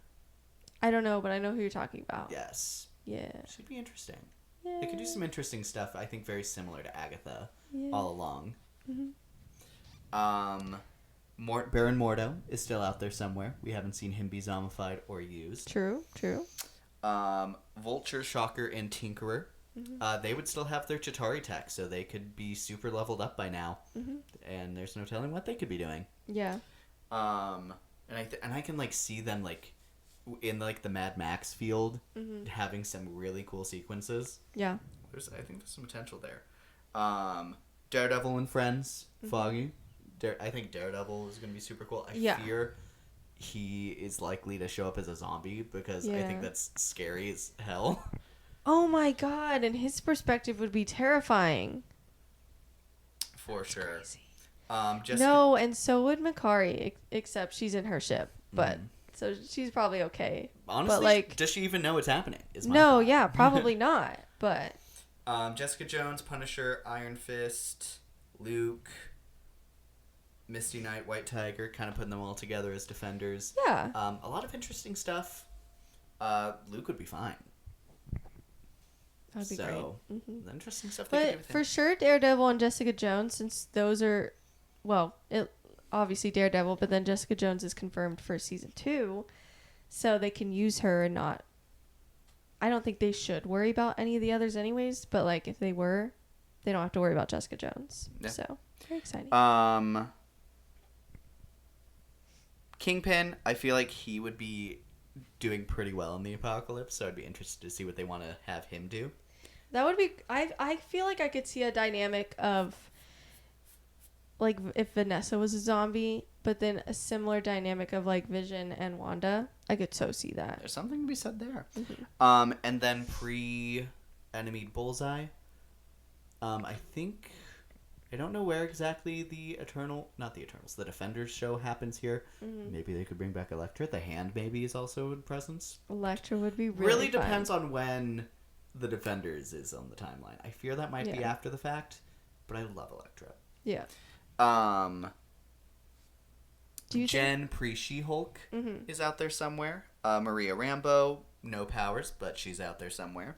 I don't know, but I know who you're talking about. Yes. Yeah. Should be interesting. Yeah. They could do some interesting stuff, I think, very similar to Agatha Yeah. all along. Baron Mordo is still out there somewhere. We haven't seen him be zombified or used. True. Vulture, Shocker, and Tinkerer. They would still have their Chitauri tech, so they could be super leveled up by now. And there's no telling what they could be doing. Yeah. And I can like see them like in like the Mad Max field having some really cool sequences. Yeah. I think there's some potential there. Daredevil and Friends, Foggy. I think Daredevil is going to be super cool. I fear he is likely to show up as a zombie because I think that's scary as hell. Oh my god, and his perspective would be terrifying. For sure. No, and so would Makari, except she's in her ship. But so she's probably okay. Honestly, but, like, does she even know what's happening? No, yeah, probably not. But Jessica Jones, Punisher, Iron Fist, Luke, Misty Knight, White Tiger, kind of putting them all together as defenders. Yeah. A lot of interesting stuff. Luke would be fine. That'd be great. Interesting stuff. But for sure, Daredevil and Jessica Jones, since those are, well, obviously Daredevil, but then Jessica Jones is confirmed for season 2, so they can use her and not. I don't think they should worry about any of the others, anyways. But like, if they were, they don't have to worry about Jessica Jones. Yeah. So very exciting. Kingpin, I feel like he would be doing pretty well in the apocalypse, so I'd be interested to see what they want to have him do. That would be... I feel like I could see a dynamic of, like, if Vanessa was a zombie, but then a similar dynamic of, like, Vision and Wanda. I could so see that. There's something to be said there. And then pre-enemy Bullseye, I think... I don't know where exactly the Defenders show happens here. Maybe they could bring back Elektra. The Hand maybe is also in presence. Elektra would be really fun. Depends on when the Defenders is on the timeline. I fear that might be after the fact, but I love Elektra. Yeah. Jen pre-She-Hulk is out there somewhere. Maria Rambeau, no powers, but she's out there somewhere.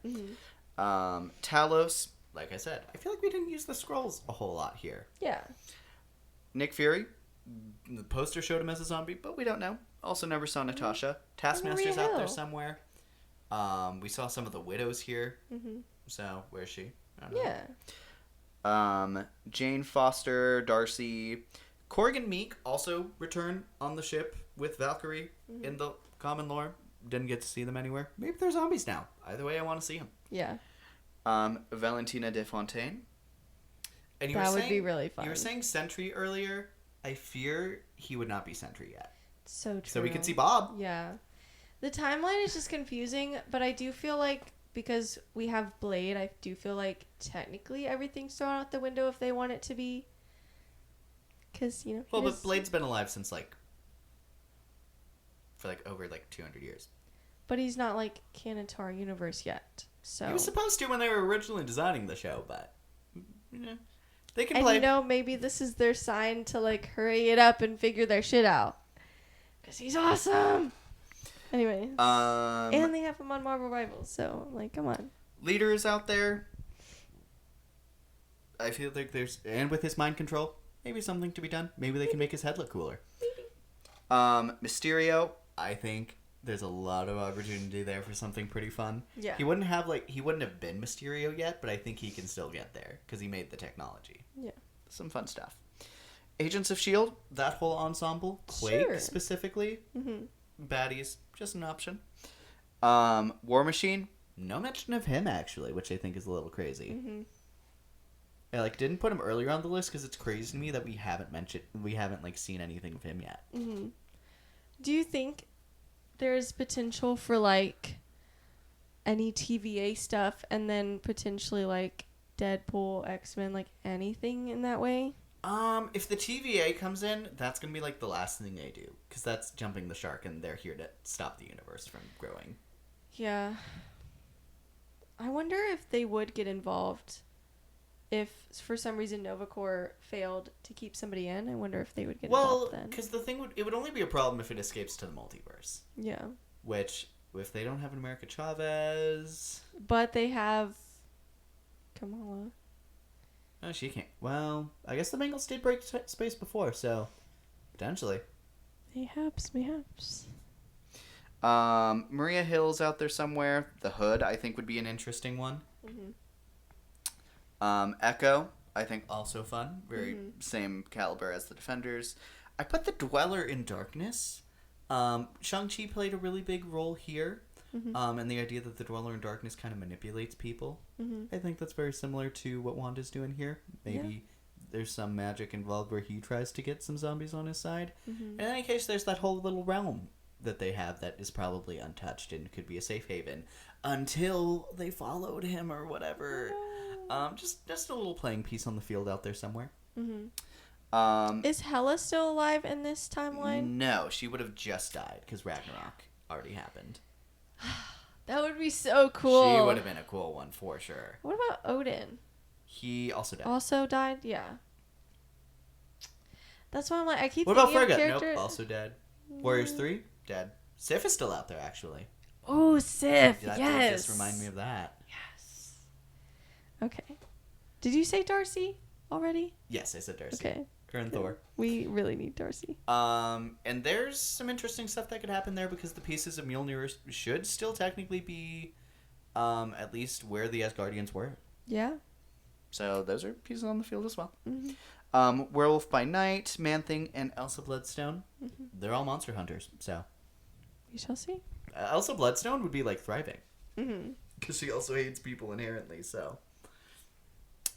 Talos... Like I said, I feel like we didn't use the Skrulls a whole lot here. Yeah. Nick Fury, the poster showed him as a zombie, but we don't know. Also never saw Natasha. Taskmaster's out there somewhere. We saw some of the widows here. So, where is she? I don't know. Yeah. Jane Foster, Darcy. Corrigan Meek also returned on the ship with Valkyrie in the common lore. Didn't get to see them anywhere. Maybe they're zombies now. Either way, I want to see them. Yeah. Valentina De Fontaine. And that would be really fun. You were saying Sentry earlier. I fear he would not be Sentry yet. So true. So we could see Bob. Yeah. The timeline is just confusing, but I do feel like because we have Blade, I do feel like technically everything's thrown out the window if they want it to be. Because, you know. Well, but Blade's been alive since for over 200 years. But he's not canon to our universe yet. So he was supposed to when they were originally designing the show, but they can and play. And maybe this is their sign to hurry it up and figure their shit out. Because he's awesome. Anyway. And they have him on Marvel Rivals, so come on. Leaders out there. I feel like and with his mind control, maybe something to be done. Maybe they can make his head look cooler. Mysterio, I think. There's a lot of opportunity there for something pretty fun. Yeah. He wouldn't have been Mysterio yet, but I think he can still get there because he made the technology. Yeah. Some fun stuff. Agents of S.H.I.E.L.D., that whole ensemble, Quake specifically. Baddies, just an option. War Machine, no mention of him actually, which I think is a little crazy. Mm-hmm. I didn't put him earlier on the list because it's crazy to me that we haven't seen anything of him yet. Mm-hmm. Do you think there's potential for any TVA stuff and then potentially Deadpool, X-Men, anything in that way? If the TVA comes in, that's gonna be the last thing they do because that's jumping the shark, and they're here to stop the universe from growing. Yeah. I wonder if they would get involved. If for some reason Nova Corps failed to keep somebody in, I wonder if they would get involved then. Well, because it would only be a problem if it escapes to the multiverse. Yeah. Which, if they don't have an America Chavez... But they have Kamala. No, she can't. Well, I guess the Bengals did break space before, so potentially. Mayhaps. Maria Hill's out there somewhere. The Hood, I think, would be an interesting one. Mm-hmm. Echo, I think, also fun. Very same caliber as the Defenders. I put the Dweller in Darkness. Shang-Chi played a really big role here. Mm-hmm. And the idea that the Dweller in Darkness kind of manipulates people. Mm-hmm. I think that's very similar to what Wanda's doing here. Maybe there's some magic involved where he tries to get some zombies on his side. Mm-hmm. In any case, there's that whole little realm that they have that is probably untouched and could be a safe haven until they followed him or whatever. Just a little playing piece on the field out there somewhere. Mm-hmm. Is Hela still alive in this timeline? No, she would have just died because Ragnarok already happened. That would be so cool. She would have been a cool one for sure. What about Odin? He also died. Also died? Yeah. That's why I keep What about thinking Frigga? of character... Nope, also dead. Warriors 3? Dead. Sif is still out there, actually. Oh, Sif, That yes. did just remind me of that. Yes. Okay. Did you say Darcy already? Yes, I said Darcy. Okay. Her and Thor. We really need Darcy. And there's some interesting stuff that could happen there because the pieces of Mjolnir should still technically be at least where the Asgardians were. Yeah. So those are pieces on the field as well. Mm-hmm. Werewolf by Night, Man-Thing, and Elsa Bloodstone. Mm-hmm. They're all monster hunters, so. We shall see. Elsa Bloodstone would be thriving. Mm-hmm. Because she also hates people inherently, so.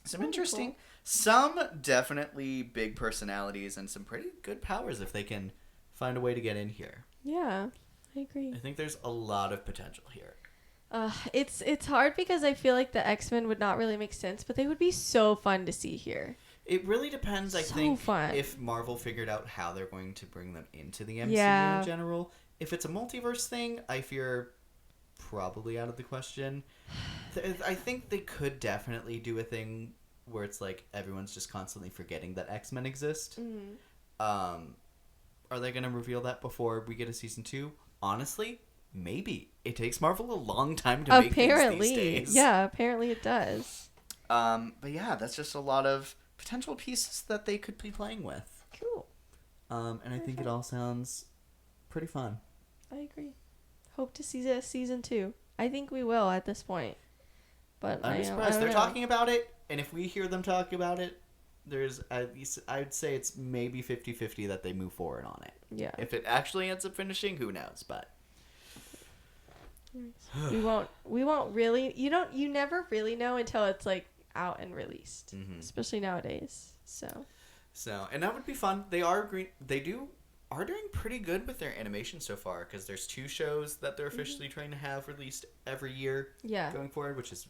Some That'd be interesting, cool. some definitely big personalities and some pretty good powers if they can find a way to get in here. Yeah, I agree. I think there's a lot of potential here. It's hard because I feel like the X-Men would not really make sense, but they would be so fun to see here. It really depends, I So think, fun. if Marvel figured out how they're going to bring them into the MCU in general. If it's a multiverse thing, I fear probably out of the question. I think they could definitely do a thing where it's everyone's just constantly forgetting that X-Men exist. Mm-hmm. Are they going to reveal that before we get a season 2? Honestly, maybe. It takes Marvel a long time to make things these days. Yeah, apparently it does. But yeah, that's just a lot of potential pieces that they could be playing with. Cool. And I think it all sounds pretty fun. I agree. Hope to see this season 2. I think we will at this point. But I'm surprised. They're talking about it, and if we hear them talk about it, there's at least, I'd say it's maybe 50-50 that they move forward on it. Yeah. If it actually ends up finishing, who knows, but we won't really, you never really know until it's out and released. Mm-hmm. Especially nowadays. So, and that would be fun. They are doing pretty good with their animation so far because there's 2 shows that they're officially trying to have released every year going forward, which is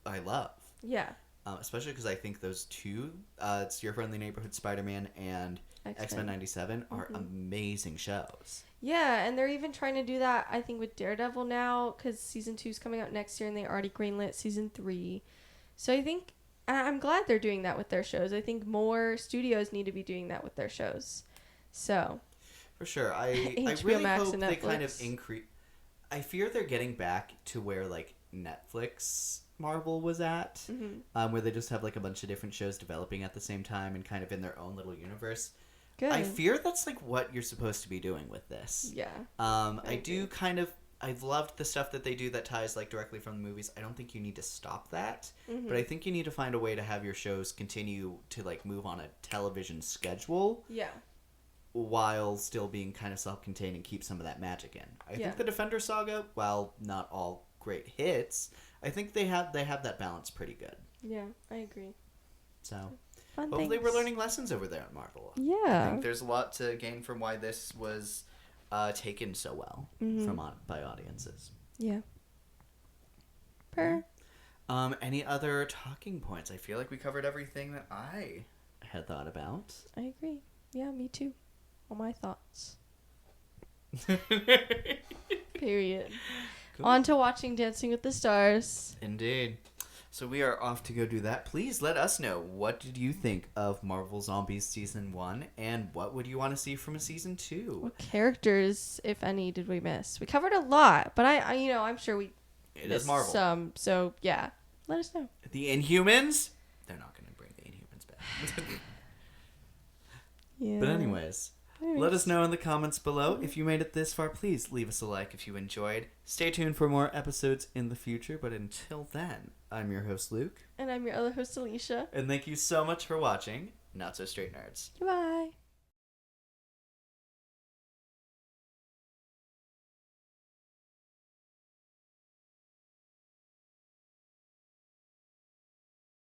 I love. Yeah. Especially because I think those 2, it's Your Friendly Neighborhood Spider-Man and X-Men 97 are amazing shows. Yeah, and they're even trying to do that, I think, with Daredevil now because season 2 is coming out next year and they already greenlit season 3. So I think, I'm glad they're doing that with their shows. I think more studios need to be doing that with their shows. So, for sure, I really hope they kind of increase. I fear they're getting back to where Netflix Marvel was at, where they just have a bunch of different shows developing at the same time and kind of in their own little universe. Good. I fear that's what you're supposed to be doing with this. Yeah. I've loved the stuff that they do that ties directly from the movies. I don't think you need to stop that, but I think you need to find a way to have your shows continue to move on a television schedule. Yeah. while still being kind of self-contained and keep some of that magic in. I Yeah. think the Defender Saga, while not all great hits, I think they have that balance pretty good. Yeah, I agree. So Fun hopefully things. we're learning lessons over there at Marvel. I Yeah. think there's a lot to gain from why this was taken so well by audiences. Yeah. Per. Any other talking points? I feel like we covered everything that I had thought about. I agree. Yeah, me too. All my thoughts. Period. Cool. On to watching Dancing with the Stars. Indeed. So we are off to go do that. Please let us know, what did you think of Marvel Zombies Season 1, and what would you want to see from a Season 2? What characters, if any, did we miss? We covered a lot, but I'm sure we It missed is Marvel. some. So yeah, let us know. The Inhumans? They're not going to bring the Inhumans back. Yeah. But anyways, let us know in the comments below. If you made it this far, please leave us a like if you enjoyed. Stay tuned for more episodes in the future, but until then, I'm your host, Luke. And I'm your other host, Alicia. And thank you so much for watching Not So Straight Nerds. Goodbye.